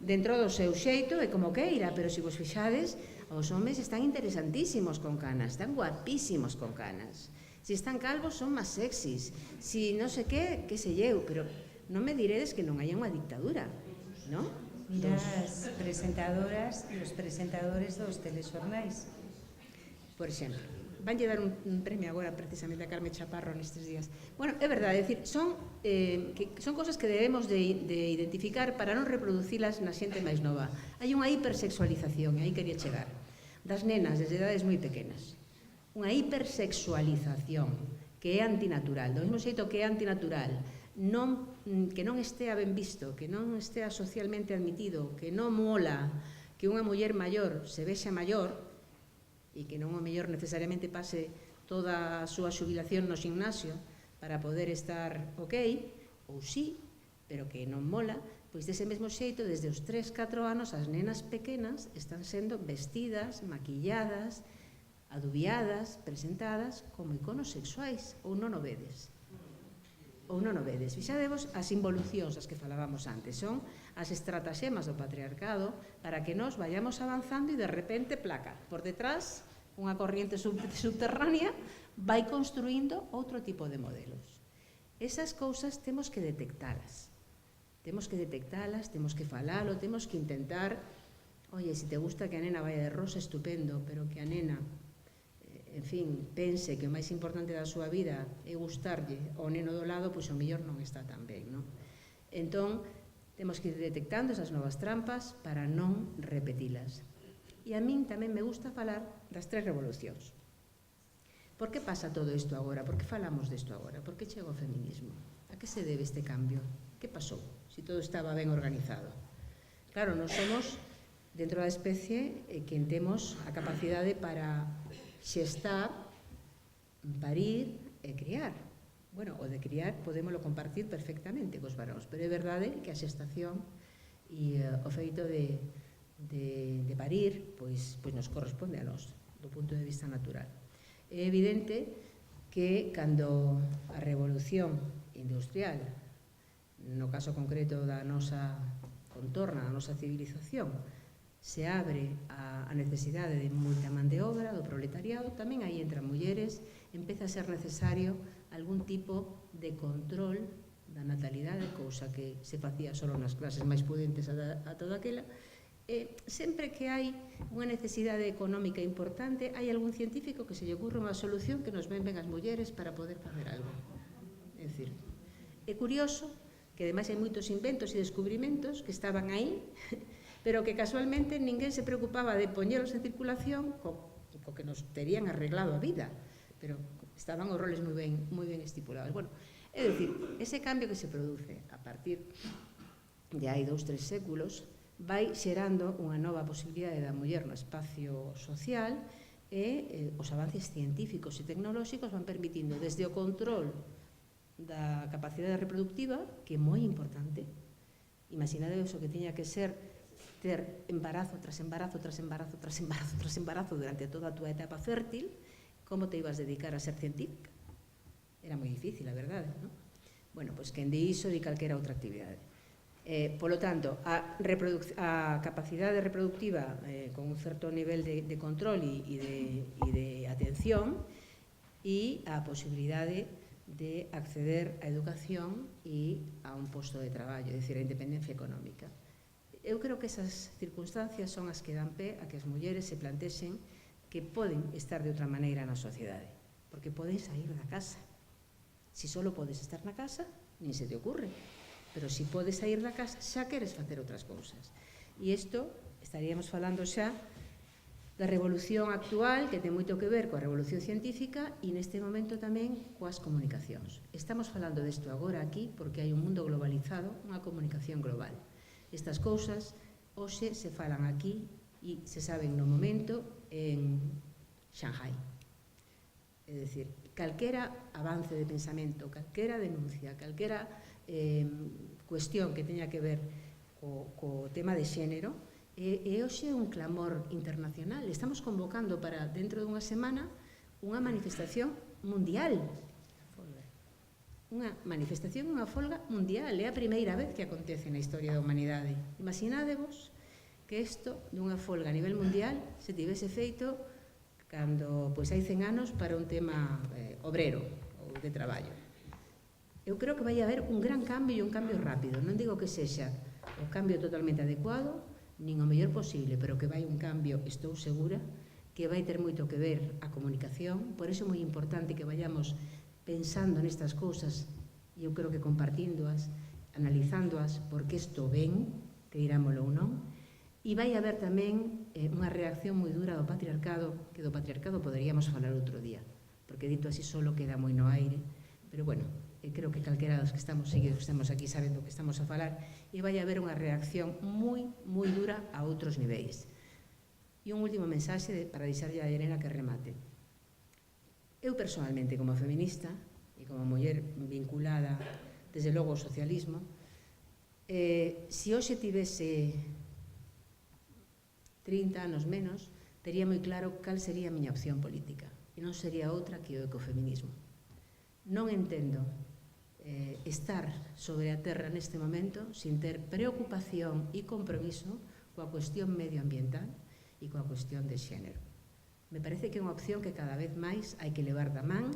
dentro do seu xeito e como queira, pero se vos fixades, os homes están interesantísimos con canas, están guapísimos con canas. Se están calvos son máis sexys, si non sei que sei eu, pero non me diredes que non haya unha dictadura, non? Mira as presentadoras e os presentadores dos telexornais. Por exemplo. vanlle dar un premio agora precisamente a Carme Chaparro nestes días. Bueno, é verdade, é dicir, son cosas que debemos de identificar para non reproducilas na xente máis nova. Hai unha hipersexualización, e aí quería chegar, das nenas desde edades moi pequenas. Unha hipersexualización que é antinatural, do mesmo xeito que é antinatural que non estea ben visto, que non estea socialmente admitido, que non mola que unha muller maior se vexa maior e que non o mellor necesariamente pase toda a súa xubilación no gimnasio para poder estar ok, ou sí, pero que non mola, pois dese mesmo xeito, desde os 3-4 anos, as nenas pequenas están sendo vestidas, maquilladas, adubiadas, presentadas como iconos sexuais, ou non o vedes. Ou non o vedes. Fixadevos as involucións das que falábamos antes, son as estrataxemas do patriarcado para que nós vayamos avanzando e de repente, placa, por detrás, unha corriente subterránea vai construindo outro tipo de modelos. Esas cousas temos que detectalas. Temos que falalo, temos que intentar, oye, se te gusta que a nena vaya de rosa, estupendo, pero que a nena, en fin, pense que o máis importante da súa vida é gustarlle ao neno do lado, pois o mellor non está tan ben, non? Entón, temos que ir detectando esas novas trampas para non repetilas. E a min tamén me gusta falar das 3 revolucións. Por que pasa todo isto agora? Por que falamos disto agora? Por que chega o feminismo? A que se debe este cambio? Que pasou? Si todo estaba ben organizado. Claro, nós somos, dentro da especie, quen temos a capacidade para xestar, parir e criar. Bueno, o de criar podémoslo compartir perfectamente cos varóns, pero é verdade que a xestación e o feito de parir pois nos corresponde a nós, do punto de vista natural. É evidente que cando a revolución industrial, no caso concreto da nosa contorna, da nosa civilización, se abre a necesidade de moita man de obra, do proletariado, tamén aí entran mulleres, empeza a ser necesario algún tipo de control da natalidade, cousa que se facía só nas clases máis pudentes a toda aquela. Sempre que hai unha necesidade económica importante, hai algún científico que se lle ocurre unha solución que nos ven as mulleres para poder facer algo. É dicir, é curioso que ademais hai moitos inventos e descubrimentos que estaban aí, pero que casualmente ninguén se preocupaba de poñelos en circulación co que nos terían arreglado a vida, pero estaban os roles moi ben estipulados. Bueno, é dicir, ese cambio que se produce a partir de hai 2-3 séculos vai xerando unha nova posibilidade da muller no espacio social e os avances científicos e tecnolóxicos van permitindo desde o control da capacidade reproductiva, que é moi importante. Imaginade o que tiña que ser ter embarazo tras embarazo tras embarazo tras embarazo tras embarazo durante toda a túa etapa fértil, como te ibas dedicar a ser científica? Era moi difícil, a verdade, non? Bueno, pois quen di iso di calquera outra actividade. Polo tanto, a capacidade reproductiva con un certo nivel de control e de atención e a posibilidade de acceder á educación e a un posto de traballo, é dicir, a independencia económica. Eu creo que esas circunstancias son as que dan pé a que as mulleres se plantexen que poden estar de outra maneira na sociedade, porque poden sair da casa. Si só podes estar na casa, nin se te ocurre, pero si podes sair da casa, xa queres facer outras cousas. E isto estaríamos falando xa da revolución actual, que ten moito que ver coa revolución científica e neste momento tamén coas comunicacións. Estamos falando desto agora aquí porque hai un mundo globalizado, unha comunicación global. Estas cousas hoxe se falan aquí e se saben no momento en Shanghai. É dicir, calquera avance de pensamento, calquera denuncia, calquera cuestión que teña que ver co tema de xénero, é hoxe un clamor internacional. Estamos convocando para dentro dunha semana unha manifestación mundial. Unha manifestación, unha folga mundial. É a primeira vez que acontece na historia da humanidade. Imaginádevos que isto dunha folga a nivel mundial se tivese feito cando hai 100 anos para un tema obrero ou de traballo. Eu creo que vai haber un gran cambio e un cambio rápido. Non digo que sexa o cambio totalmente adecuado, nin o mellor posible, pero que vai un cambio, estou segura, que vai ter moito que ver a comunicación, por iso é moi importante que vayamos pensando nestas cousas, e eu creo que compartíndoas, analizándoas, porque isto ven, queirámolo ou non, e vai haber tamén unha reacción moi dura do patriarcado, que do patriarcado poderíamos falar outro día, porque dito así solo queda moi no aire, pero bueno, creo que calquera dos que estamos seguidos, que estamos aquí sabendo que estamos a falar, e vai haber unha reacción moi dura a outros niveis. E un último mensaxe para deixarlle a Irene que remate. Eu personalmente, como feminista e como muller vinculada desde logo ao socialismo, se hoxe tivese 30 anos menos, tería moi claro cal sería a miña opción política, e non sería outra que o ecofeminismo. Non entendo estar sobre a terra neste momento sin ter preocupación e compromiso coa cuestión medioambiental e coa cuestión de xénero. Me parece que é unha opción que cada vez máis hai que levar da man,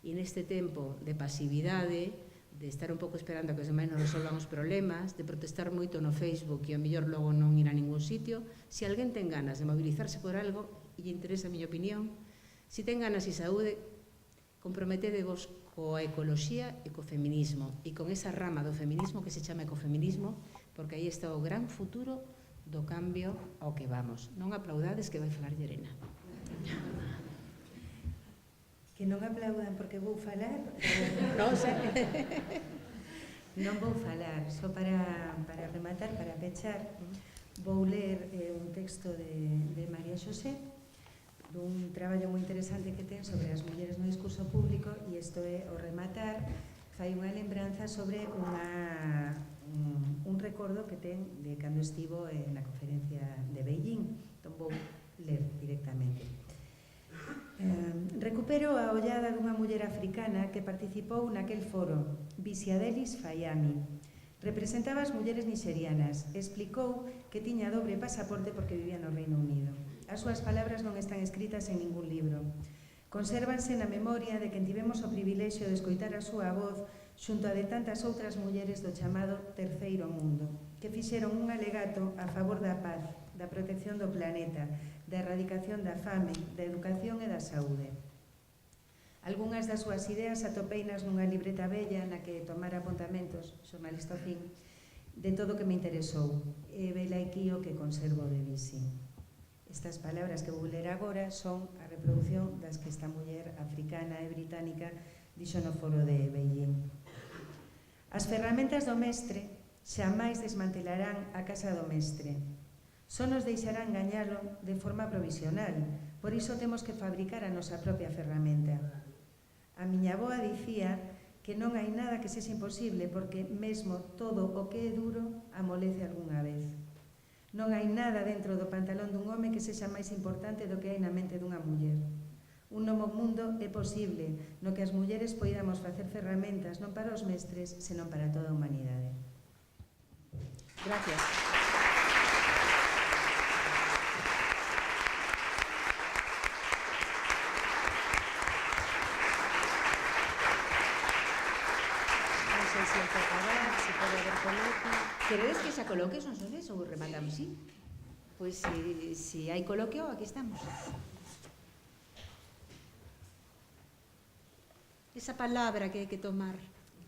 e neste tempo de pasividade, de estar un pouco esperando a que os demais nos resolvan os problemas, de protestar moito no Facebook e a mellor logo non ir a ningún sitio, se alguén ten ganas de mobilizarse por algo e lle interesa a miña opinión, se ten ganas e saúde, comprometedevos coa ecoloxía e co feminismo, e con esa rama do feminismo que se chama ecofeminismo, porque aí está o gran futuro do cambio ao que vamos. Non aplaudades que vai falar Llerena. Que non aplaudan porque vou falar. Non sei. Non vou falar, só para rematar, para pechar, vou ler un texto de María Xosé, dun traballo moi interesante que ten sobre as mulleres no discurso público, e isto é, ao rematar, fai unha lembranza sobre un recordo que ten de cando estivo na conferencia de Beijing. Entón vou ler directamente. Recupero a ollada dunha muller africana que participou naquel foro, Bisiadelis Fayami. Representaba as mulleres nixerianas. Explicou que tiña dobre pasaporte porque vivía no Reino Unido. As súas palabras non están escritas en ningún libro. Consérvanse na memoria de quen tivemos o privilexio de escoitar a súa voz xunto a de tantas outras mulleres do chamado Terceiro Mundo, que fixeron un alegato a favor da paz, da protección do planeta, da erradicación da fame, da educación e da saúde. Algúnas das súas ideas atopeinas nunha libreta bella na que tomara apontamentos, xornalista fin, de todo o que me interesou. E vela aquí o que conservo de Bisi. Estas palabras que vou ler agora son a reproducción das que esta muller africana e británica dixo no foro de Beijing. As ferramentas do mestre xamais desmantelarán a casa do mestre. Só nos deixarán gañalo de forma provisional, por iso temos que fabricar a nosa propia ferramenta. A miña avoa dicía que non hai nada que sexa imposible porque mesmo todo o que é duro amolece algunha vez. Non hai nada dentro do pantalón dun home que sexa máis importante do que hai na mente dunha muller. Un novo mundo é posible no que as mulleres poidamos facer ferramentas non para os mestres, senón para toda a humanidade. Gracias. Non sei se hai que acabar, se pode haber coloquio. Queredes que xa coloques, non sodes, ou rematamos, sí? Pois se hai coloquio, aquí estamos. Esa palabra que hai que tomar.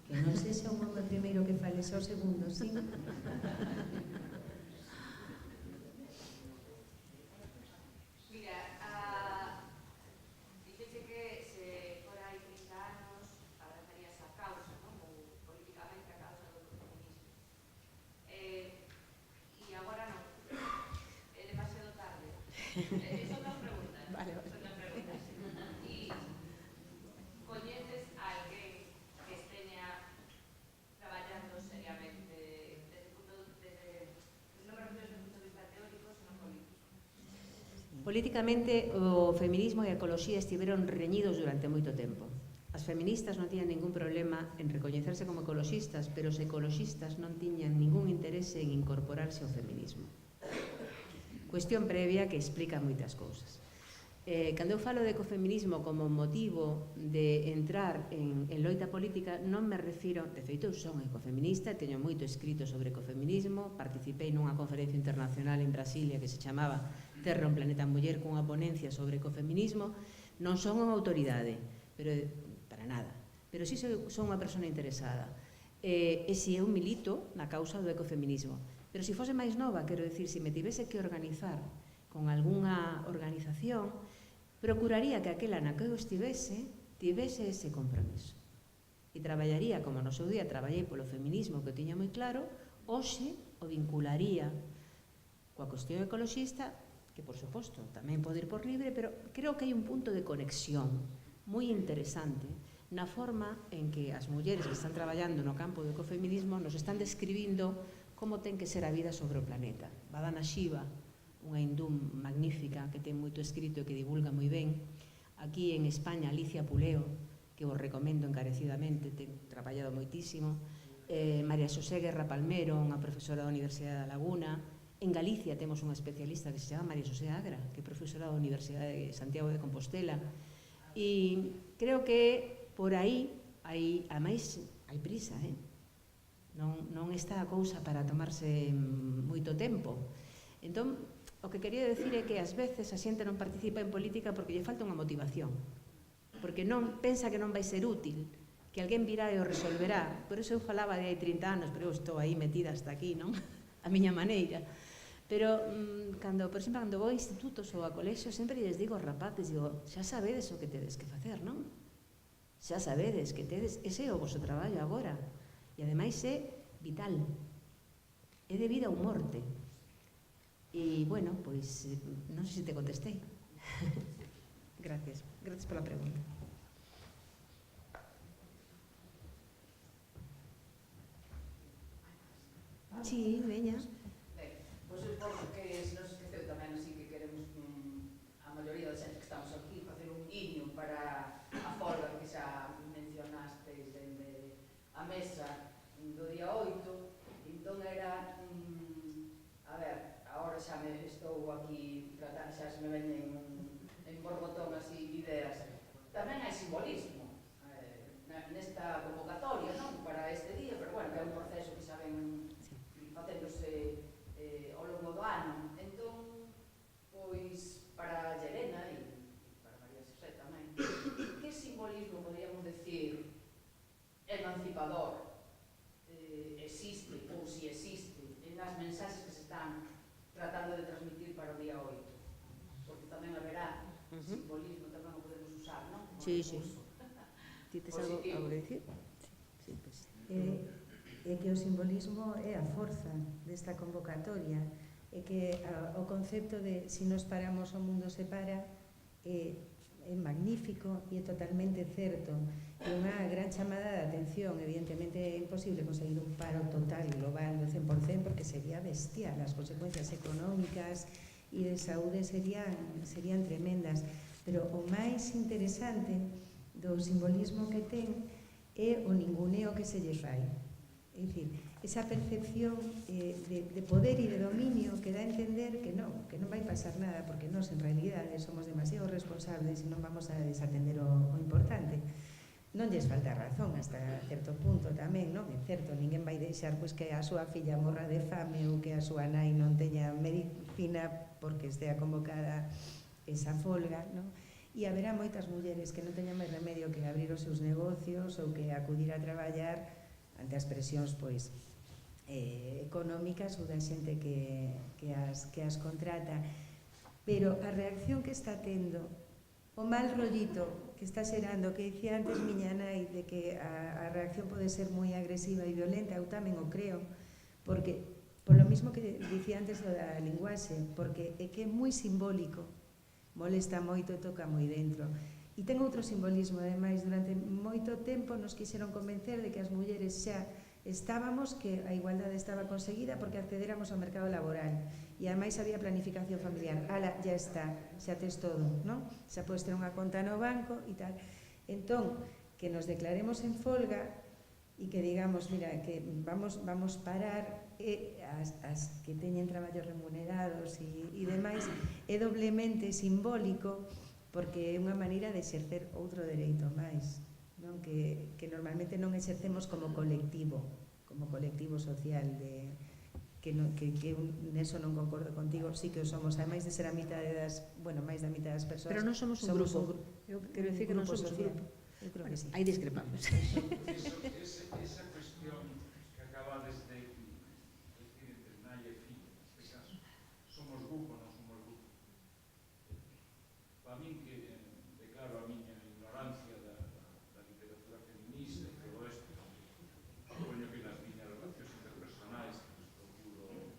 Que non sexa un home primeiro que fale, xa o segundo, sí? Son dos preguntas. Vale. Son dos preguntas. Y coñeces a alguén que esteña traballando seriamente desde non me refiro desde o punto de vista teórico, sino político? Políticamente, o feminismo e a ecoloxía estiveron reñidos durante moito tempo. As feministas non tiñan ningún problema en recoñecerse como ecoloxistas, pero os ecoloxistas non tiñan ningún interese en incorporarse ao feminismo. Cuestión previa que explica moitas cousas. Cando eu falo de ecofeminismo como motivo de entrar en loita política, non me refiro, de feito eu son ecofeminista, teño moito escrito sobre ecofeminismo, participei nunha conferencia internacional en Brasilia que se chamaba Terra, un planeta muller, cunha ponencia sobre ecofeminismo. Non son unha autoridade, pero para nada, pero si son unha persona interesada. E si eu milito na causa do ecofeminismo. Pero se fose máis nova, quero dicir, se me tivese que organizar con algunha organización, procuraría que aquela na que eu estivese tivese ese compromiso. E traballaría, como no seu día traballei polo feminismo, que o tiña moi claro, hoxe o vincularía coa cuestión ecoloxista, que, por suposto, tamén pode ir por libre, pero creo que hai un punto de conexión moi interesante na forma en que as mulleres que están traballando no campo do ecofeminismo nos están describindo como ten que ser a vida sobre o planeta. Badana Shiva, unha hindú magnífica que ten moito escrito e que divulga moi ben. Aquí en España, Alicia Puleo, que vos recomendo encarecidamente, ten traballado moitísimo. María Xosé Guerra Palmero, unha profesora da Universidade da Laguna. En Galicia temos unha especialista que se chama María Xosé Agra, que é profesora da Universidade de Santiago de Compostela. E creo que por aí, ademais, hai prisa, non está a cousa para tomarse moito tempo. Entón, o que quería decir é que ás veces a xente non participa en política porque lle falta unha motivación, porque non pensa que non vai ser útil, que alguén virá e o resolverá. Por iso eu falaba de hai 30 anos, pero eu estou aí metida hasta aquí, non? A miña maneira. Pero, por exemplo, cando vou a institutos ou a colexios, sempre lles digo aos rapaces, digo, xa sabedes o que tedes que facer, non? Xa sabedes que tedes, ese é o vosso traballo agora. E ademais é vital. É de vida ou morte. E, bueno, pois, non sei se te contestei. Gracias. Gracias pola pregunta. Sí, veña. Pois eu suposto que se nos esqueceu tamén así que queremos a maioría da xente que estamos aquí facer un guiño para a folga que xa mencionastes dende a mesa do día 8. Entón era, a ver, agora xa me estou aquí tratando, xa se me veñen en borbotón así ideas. Tamén hai simbolismo nesta convocatoria, non? Para este día, pero bueno, que é un proceso que xa ven facéndose ao longo do ano. Entón, pois, para Llerena e para María Xosé tamén, que simbolismo podríamos decir emancipador existe, ou si existe, nas mensaxes que se están tratando de transmitir para o día 8? Porque tamén haberá simbolismo, tamén o podemos usar, non? Sí, sí. Ti tes algo a dicir? Sí, pois. É que o simbolismo é a forza desta convocatoria, é que o concepto de si nos paramos o mundo se para é magnífico e é totalmente certo. É unha gran chamada de atención. Evidentemente é imposible conseguir un paro total global do 100% porque sería bestial, as consecuencias económicas e de saúde serían tremendas, pero o máis interesante do simbolismo que ten é o ninguneo que se lle fai. É dicir, esa percepción de poder e de dominio que dá a entender que non vai pasar nada, porque nós en realidade somos demasiado responsables e non vamos a desatender o importante. Non lles falta razón hasta certo punto tamén, non? É certo, ninguén vai deixar que a súa filla morra de fame ou que a súa nai non teña medicina porque estea convocada esa folga, non? E haberá moitas mulleres que non teñan máis remedio que abrir os seus negocios ou que acudir a traballar ante as presións económicas ou da xente que as contrata. Pero a reacción que está tendo, o mal rollito que está xerando, que dicía antes miña nai, de que a reacción pode ser moi agresiva e violenta, eu tamén o creo, porque, por lo mismo que dicía antes da linguaxe, porque é que é moi simbólico, molesta moito e toca moi dentro. E ten outro simbolismo, ademais, durante moito tempo nos quixeron convencer de que as mulleres xa estábamos, que a igualdade estaba conseguida porque accederamos ao mercado laboral e ademais había planificación familiar. Ala, ya está, xa tes todo, non? Xa podes ter unha conta no banco e tal. Entón, que nos declaremos en folga e que digamos, mira, que vamos parar as que teñen traballos remunerados e demais, é doblemente simbólico porque é unha maneira de exercer outro dereito máis, non? Que normalmente non exercemos como colectivo social neso non concordo contigo, sí que o somos, ademais de ser a mitade das, bueno, máis da mitade das persoas. Pero non somos un grupo. Eu quero dicir que non somos un grupo. Eu creo que sí. Aí discrepamos. Esa cuestión que acabades de decir entre nai e fillo, neste caso, somos grupo, non somos grupo. Para min que declaro a miña ignorancia da literatura feminista e todo isto, supoño que nas miñas relacións interpersonais que procuro,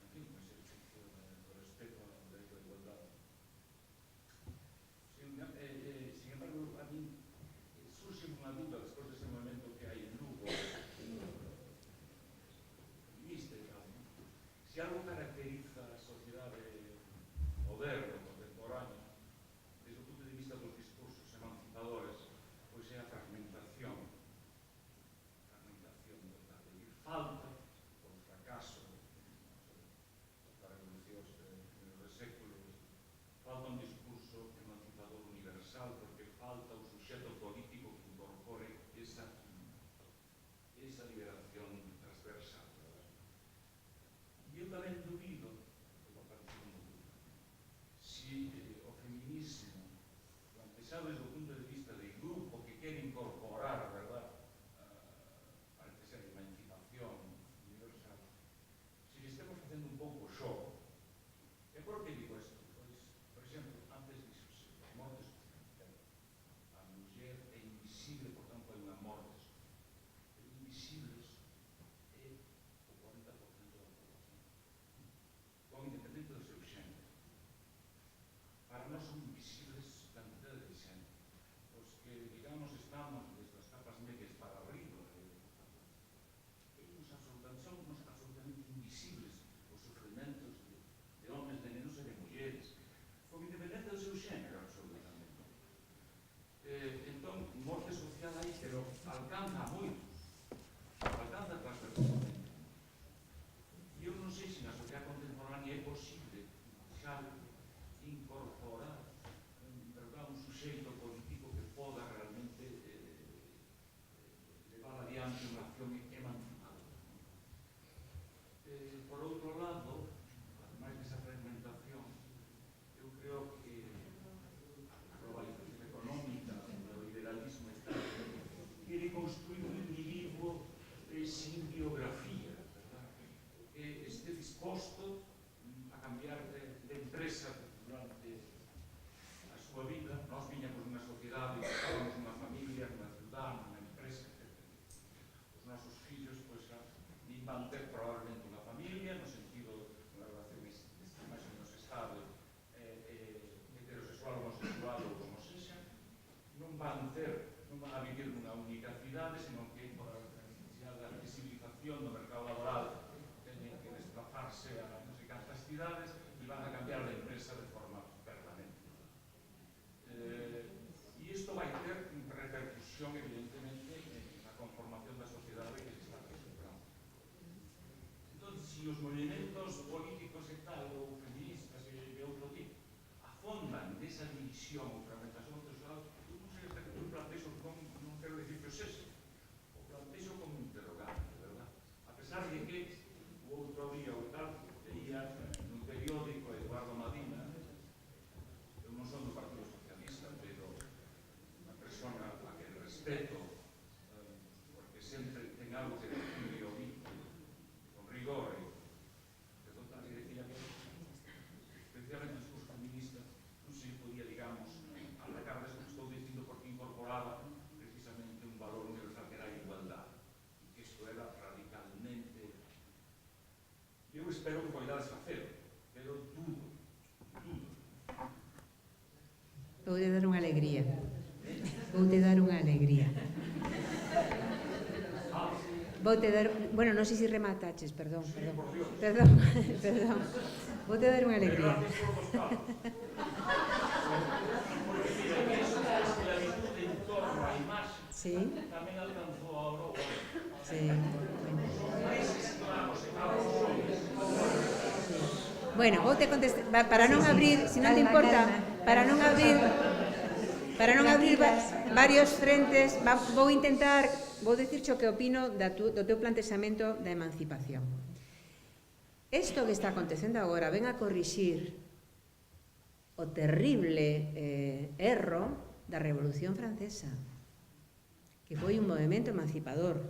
en fin, un exercicio de respeto ao dereito de igualdade. Sin embargo, a min surge unha duda despois dese momento que hai en Lugo, feminista e tal, se algo caracteriza a sociedade moderna, contemporánea, desde o punto de vista dos discursos emancipadores, pois é a fragmentación, verdade, e falta, por fracaso das revolucións dos séculos, falta un discurso emancipador universal, porque falta un suxeto político que incorpore esa liberación transversal. E eu tamén dubido, si o feminismo, plantexado desde o punto de vista de grupo que quere incorporar, verdad, parece ser emancipación universal, si le estamos facendo un pouco xogo. E por que digo isto? Pois, por exemplo, antes dixose, as mortes sociales. A muller é invisible, por tanto, hai unha morte social. Pero invisibles é o 40% da población, con independente do seu xénero. Para nós son invisibles la mitad de xénero. Os que, digamos, estamos desde as capas medias para arriba, son absolutamente invisibles os sofrimentos de homens, de nenos e de mulleres, con independencia do seu xénero, absolutamente. Entón, morte social hai, pero alcanza moitos, alcanza transversalmente. E eu non sei se na sociedade contemporánea é posible xa incorporar un suxeito político que poda realmente levar adiante unha acción emancipadora. Por outro lado, ademais desa fragmentación, eu creo que a globalización económica, o neoliberalismo está quere construir un individuo sin biografía, ¿verdad? Que esté disposto a cambiar de empresa durante a súa vida. Nós viñamos nunha sociedade, estábamos nunha familia, nunha ciudad, nunha empresa, etc. Os nosos fillos, pois, nin van ter probablemente unha familia, no sentido de unha relación máis ou menos estable, heterosexual, homosexual ou como sexa, non van a vivir nunha única cidade, senón que por a necesidade da accesibilización do mercado laboral teñen que desplazarse a non sei cantas cidades e van a cambiar de empresa de forma permanente. E isto vai ter repercusión, evidentemente, na conformación da sociedade que se está acostumbrando. Entón, se os movimentos políticos e tal, ou feministas e de outro tipo, afondan nesa división ou fragmentación social, eu non sei hasta que eu plantexo, non quero dicir que o sexe, o plantexo como interrogante, verdad? A pesar de que o outro día ou tal, leía nun periódico Eduardo Madina, eu non son do Partido Socialista, pero unha persona a que respeto, porque sempre ten algo que decir con rigor e total, e decía que especialmente o discurso feminista non se podía, digamos, atacar desto que estou dicindo porque incorporaba precisamente un valor universal que era a igualdade, e que isto era radicalmente. Eu espero que poidades facelo, pero dudo. Voude dar unha alegría. Voute dar unha alegría. Voute dar, bueno, non sei se remataches, perdón. Voute dar unha alegría. Sí. Tamén alcanzou a Europa. Sí. Bueno, voute contestar para non abrir, se non te importa, para non abrir varios frentes, vou dicirche o que opino do teu plantexamento da emancipación. Isto que está acontecendo agora ven a corrixir o terrible erro da Revolución Francesa, que foi un movimento emancipador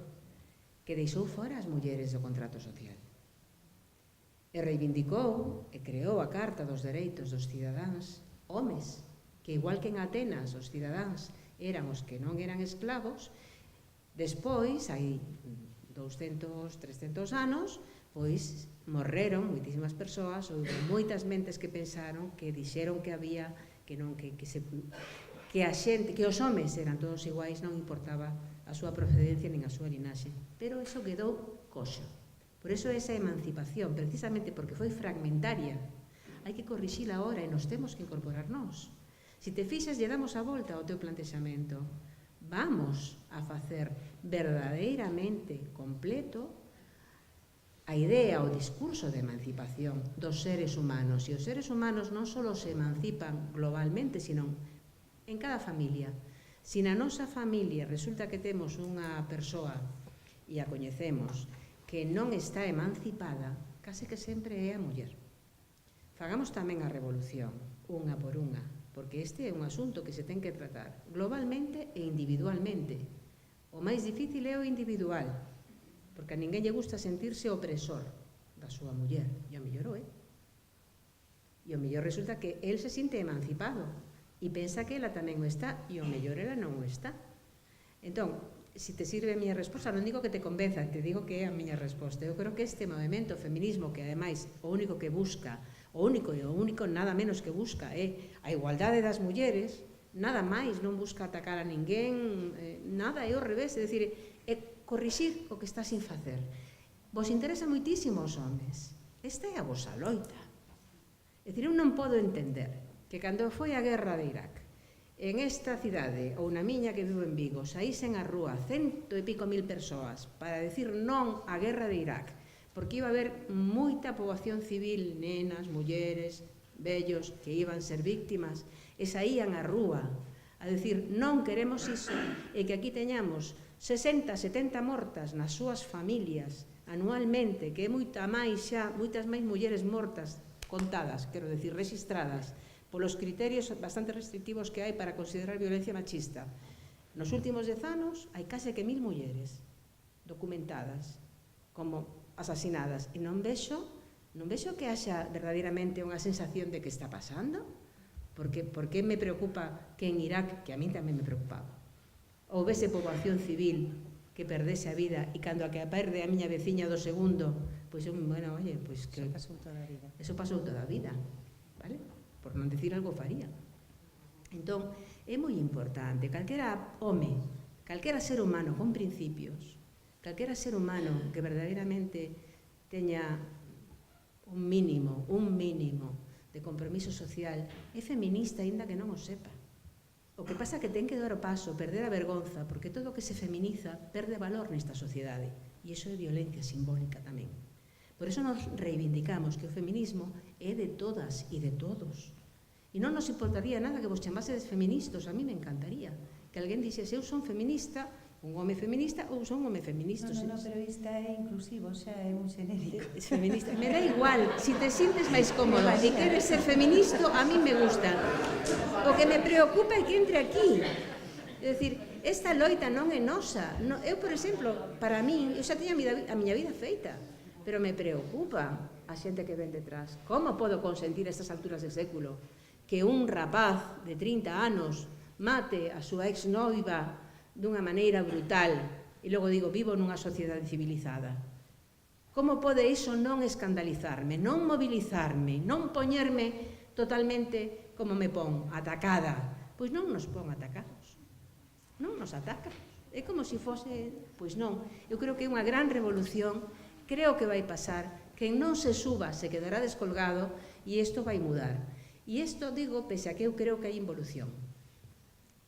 que deixou fora as mulleres do contrato social e reivindicou e creou a Carta dos Dereitos dos Cidadáns homes, que igual que en Atenas os cidadáns eran os que non eran esclavos, despois, hai 200, 300 anos, pois morreron moitísimas persoas, houve moitas mentes que pensaron, que dixeron que había, que a xente, que os homes eran todos iguais, non importaba a súa procedencia nin a súa linaxe. Pero iso quedou coxo. Por iso esa emancipación, precisamente porque foi fragmentaria, hai que corrixila agora e nos temos que incorporar nós. Se te fixas, lle damos a volta ao teu plantexamento. Vamos a facer verdadeiramente completo a idea, o discurso de emancipación dos seres humanos. E os seres humanos non só se emancipan globalmente, sino en cada familia. Se na nosa familia resulta que temos unha persoa, e a coñecemos, que non está emancipada, case que sempre é a muller. Fagamos tamén a revolución, unha por unha, porque este é un asunto que se ten que tratar globalmente e individualmente. O máis difícil é o individual, porque a ninguén lle gusta sentirse opresor da súa muller, e o mellor o é. E o mellor resulta que el se sinte emancipado e pensa que ela tamén o está, e o mellor ela non o está. Entón, se te sirve a miña resposta, non digo que te convenza, te digo que é a miña resposta. Eu creo que este movimento feminismo, que ademais o único que busca, o único nada menos que busca é a igualdade das mulleres, nada máis, non busca atacar a ninguén, nada, é ao revés, é dicir, é corrixir o que está sin facer. Vos interesa moitísimo os homes. Esta é a vosa loita. É dicir, eu non podo entender que cando foi a guerra de Irak, en esta cidade, ou na miña que vivo en Vigo, saísen á rúa 100 e pico mil persoas para decir non á guerra de Irak, porque iba a haber moita poboación civil, nenas, mulleres, vellos, que iban ser víctimas, e saían á rúa a decir non queremos iso, e que aquí teñamos 60, 70 mortas nas súas familias anualmente, que é moitas máis mulleres mortas contadas, quero decir, registradas, polos criterios bastante restrictivos que hai para considerar violencia machista. Nos últimos 10 anos hai case que 1000 mulleres documentadas como asasinadas, e non vexo que haxa verdadeiramente unha sensación de que está pasando. Por que me preocupa que en Irak, que a mí tamén me preocupaba, houvese poboación civil que perdese a vida, e cando a que perde a miña veciña do segundo, pois, bueno, oye, pois que Eso pasou toda a vida. Eso pasou toda a vida, vale? Por non decir algo faría. Entón, é moi importante, calquera home, calquera ser humano con principios, calquera ser humano que verdadeiramente teña un mínimo de compromiso social, é feminista, aínda que non o sepa. O que pasa é que ten que dar o paso, perder a vergonza, porque todo o que se feminiza perde valor nesta sociedade, e iso é violencia simbólica tamén. Por iso nos reivindicamos que o feminismo é de todas e de todos. E non nos importaría nada que vos chamasedes feministas, a mí me encantaría que alguén dixese, eu son feminista, un home feminista ou son un home feminista. No, pero isto é inclusivo, xa é un xenérico. Feminista. Me dá igual, se te sintes máis cómodo e queres ser feminista, a mí me gusta. O que me preocupa é que entre aquí. É dicir, esta loita non é nosa. Eu, por exemplo, para mí, eu xa teño a miña vida feita, pero me preocupa a xente que ven detrás. Como podo consentir a estas alturas de século que un rapaz de 30 anos mate a súa exnoiva dunha maneira brutal, e logo digo, vivo nunha sociedade civilizada? Como pode iso non escandalizarme, non mobilizarme, non poñerme totalmente como me pon, atacada? Pois non nos pon atacados, non nos ataca, é como se fose, pois non. Eu creo que é unha gran revolución, creo que vai pasar, quen non se suba se quedará descolgado, e isto vai mudar. E isto digo, pese a que eu creo que hai involución.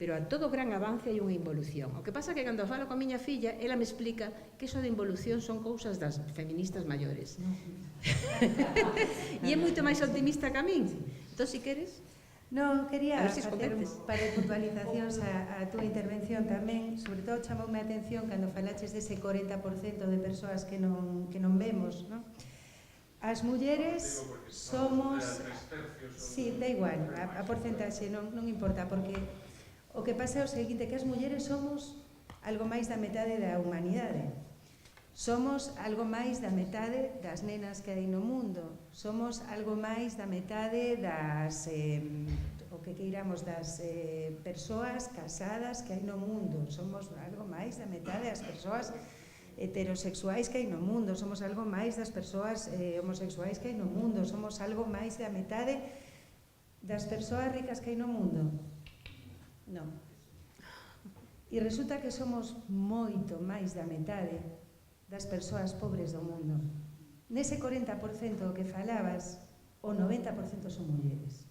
Pero a todo gran avance hai unha involución. O que pasa é que cando falo con miña filla, ela me explica que iso de involución son cousas das feministas maiores. E é moito máis optimista que a min. Entón, se queres... No, quería facer un par de puntualizacións a túa intervención tamén. Sobre todo chamoume a atención cando falaches dese 40% de persoas que non vemos, non? As mulleres somos... Sí, da igual, a porcentaxe non importa, porque o que pasa é o seguinte, que as mulleres somos algo máis da metade da humanidade. Somos algo máis da metade das nenas que hai no mundo. Somos algo máis da metade das, o que queiramos, das persoas casadas que hai no mundo. Somos algo máis da metade das persoas heterosexuais que hai no mundo. Somos algo máis das persoas homosexuais que hai no mundo. Somos algo máis da metade das persoas ricas que hai no mundo. Non. E resulta que somos moito máis da metade das persoas pobres do mundo. Nese 40% que falabas, o 90% son mulleres.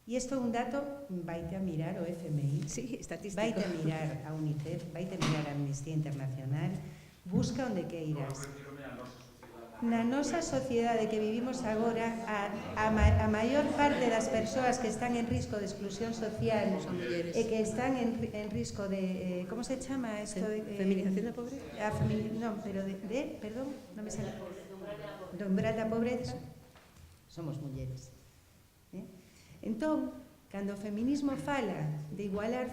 E isto é un dato, vaite a mirar o FMI, Sí, estatístico. vaite a mirar a UNICEF, vaite a mirar a Amnistía Internacional, busca onde queiras. Na nosa sociedade que vivimos agora, a maior parte das persoas que están en risco de exclusión social e que están en risco de... como se chama isto? Feminización da pobreza? Non, pero perdón, non me sale. Do umbral da pobreza. Somos mulleres. Entón, cando o feminismo fala de igualar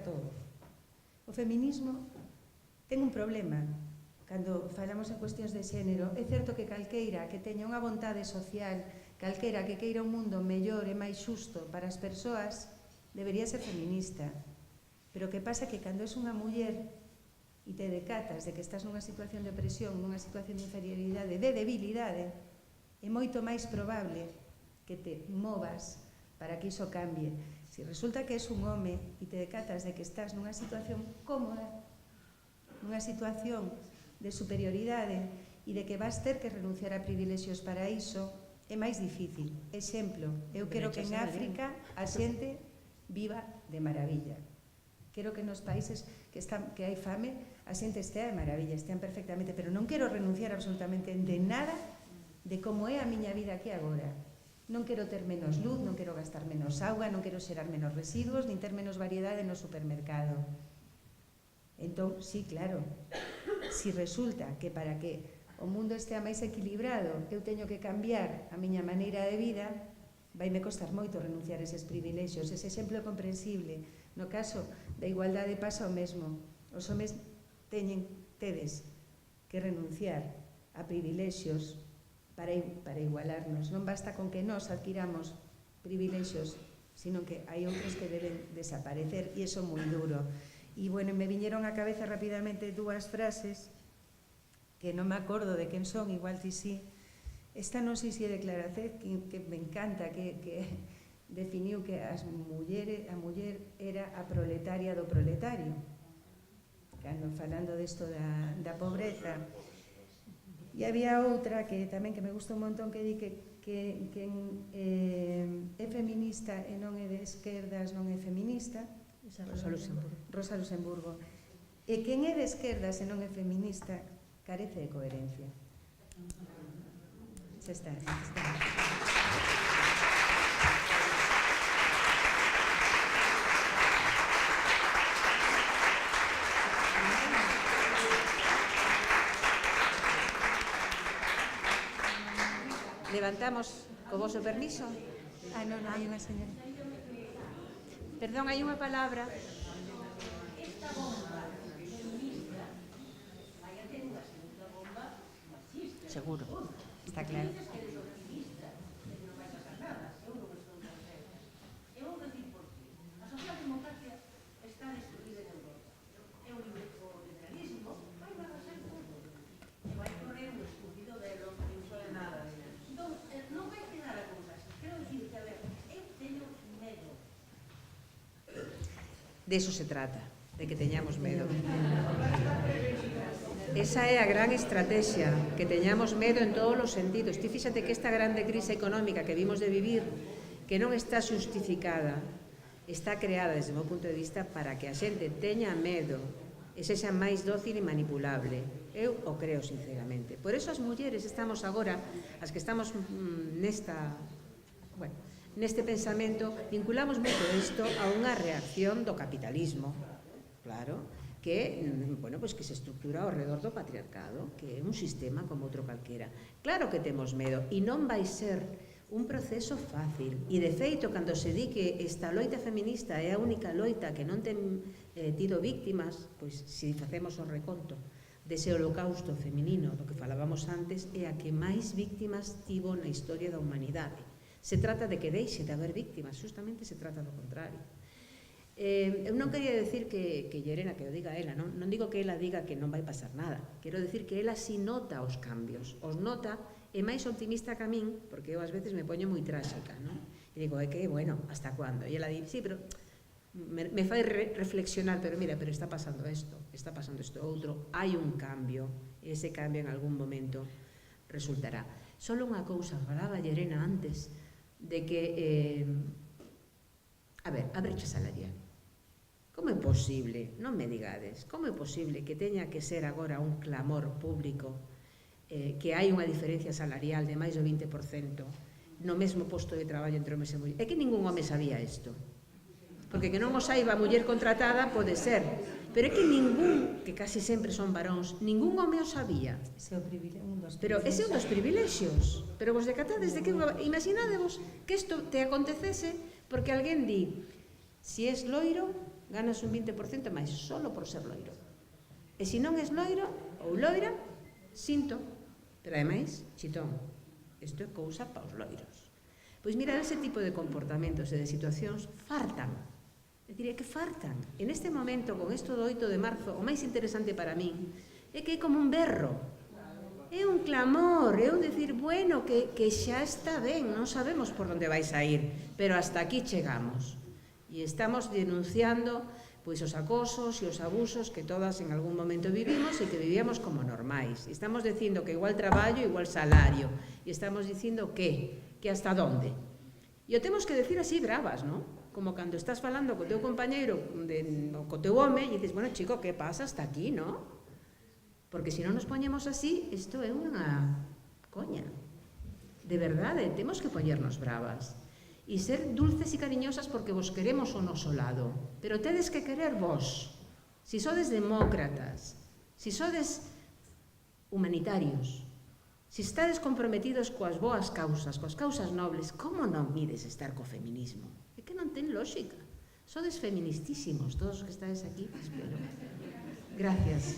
todo. O feminismo ten un problema. Cando falamos en cuestións de xénero, é certo que calqueira que teña unha vontade social, calqueira que queira un mundo mellor e máis xusto para as persoas, debería ser feminista. Pero o que pasa é que cando és unha muller e te decatas de que estás nunha situación de opresión, nunha situación de inferioridade, de debilidade, é moito máis probable que te movas para que iso cambie. Se resulta que és un home e te decatas de que estás nunha situación cómoda, nunha situación de superioridade e de que vas ter que renunciar a privilexios para iso, é máis difícil. Exemplo, eu quero que en África a xente viva de maravilla. Quero que nos países que hai fame a xente estea de maravilla, estean perfectamente, pero non quero renunciar absolutamente de nada de como é a miña vida aquí agora. Non quero ter menos luz, non quero gastar menos auga, non quero xerar menos residuos, nin ter menos variedade no supermercado. Entón, sí, claro, si resulta que para que o mundo estea máis equilibrado eu teño que cambiar a miña maneira de vida, vaime costar moito renunciar a eses privilexios. Ese exemplo é comprensible. No caso da igualdade pasa o mesmo. Os homes tedes que renunciar a privilexios para igualarnos. Non basta con que nós adquiramos privilexios, sino que hai outros que deben desaparecer, e iso é moi duro. E, bueno, me viñeron á cabeza rapidamente dúas frases que non me acordo de quen son, igual ti sí. Esta non sei se é de Claracet, que me encanta, que definiu que a muller era a proletaria do proletario. Falando desto da pobreza. E había outra que tamén que me gusta un montón, que di que é feminista e non é de esquerdas, non é feminista. Rosa Luxemburgo. E quen é de esquerdas e non é feminista carece de coherencia. Xa está. Levantamos co vosso permiso. Non, hai unha señora. Perdón, hai unha palabra. Seguro. Está claro. De eso se trata, de que teñamos medo. Esa é a gran estrategia, que teñamos medo en todos os sentidos. Ti fíxate que esta grande crise económica que vimos de vivir, que non está xustificada, está creada desde o meu punto de vista para que a xente teña medo e sexa máis dócil e manipulable. Eu o creo sinceramente. Por eso as mulleres estamos agora, as que estamos neste pensamento, vinculamos moito isto a unha reacción do capitalismo, claro, que, bueno, pues que se estructura ao redor do patriarcado, que é un sistema como outro calquera. Claro que temos medo, e non vai ser un proceso fácil. E, de feito, cando se di que esta loita feminista é a única loita que non ten tido víctimas, pois, se facemos o reconto dese holocausto feminino do que falábamos antes, é a que máis víctimas tivo na historia da humanidade. Se trata de que deixe de haber víctimas, justamente se trata do contrario. Eu non quería decir que Llerena, que o diga ela, non digo que ela diga que non vai pasar nada, quero decir que ela si nota os cambios, os nota, é máis optimista que a min, porque eu ás veces me poño moi tráxica, non? E digo, é que, bueno, hasta cuándo? E ela di, sí, pero me fai reflexionar, pero mira, pero está pasando isto outro, hai un cambio, e ese cambio en algún momento resultará. Solo unha cousa, falaba Llerena antes, de que, a ver, a brecha salarial. Como é posible, non me digades, como é posible que teña que ser agora un clamor público que hai unha diferencia salarial de máis do 20% no mesmo posto de traballo entre homes e mulleres? É que ningún home sabía isto. Porque que non o saiba a muller contratada pode ser, pero é que ningún, que casi sempre son varóns, ningún home o sabía. Pero ese é un dos privilexios. Pero vos decatades de que, imaginadevos que isto te acontecese porque alguén di, si es loiro, ganas un 20% máis, solo por ser loiro. E se non es loiro ou loira, sinto, pero ademais, chitón, isto é cousa pa os loiros. Pois mira, ese tipo de comportamentos e de situacións fartan. É dicir, é que fartan. En este momento, con isto do 8 de marzo, o máis interesante para min é que é como un berro. É un clamor, é un decir, bueno, que xa está ben, non sabemos por onde vais a ir, pero hasta aquí chegamos. E estamos denunciando pois os acosos e os abusos que todas en algún momento vivimos e que vivíamos como normais. Estamos dicindo que igual traballo, igual salario. E estamos dicindo que hasta onde. E o temos que decir así bravas, non? Como cando estás falando co teu compañeiro, co teu home, e dices, bueno, chico, que pasa hasta aquí, non? Porque se non nos poñemos así, isto é unha coña. De verdade, temos que poñernos bravas. E ser dulces e cariñosas porque vos queremos ao noso lado. Pero tedes que querer vos. Si sodes demócratas, si sodes humanitarios, si estades comprometidos coas boas causas nobles, como non mides estar co feminismo? É que non ten lógica. Sodes feministísimos, todos os que estades aquí, espero. Gracias.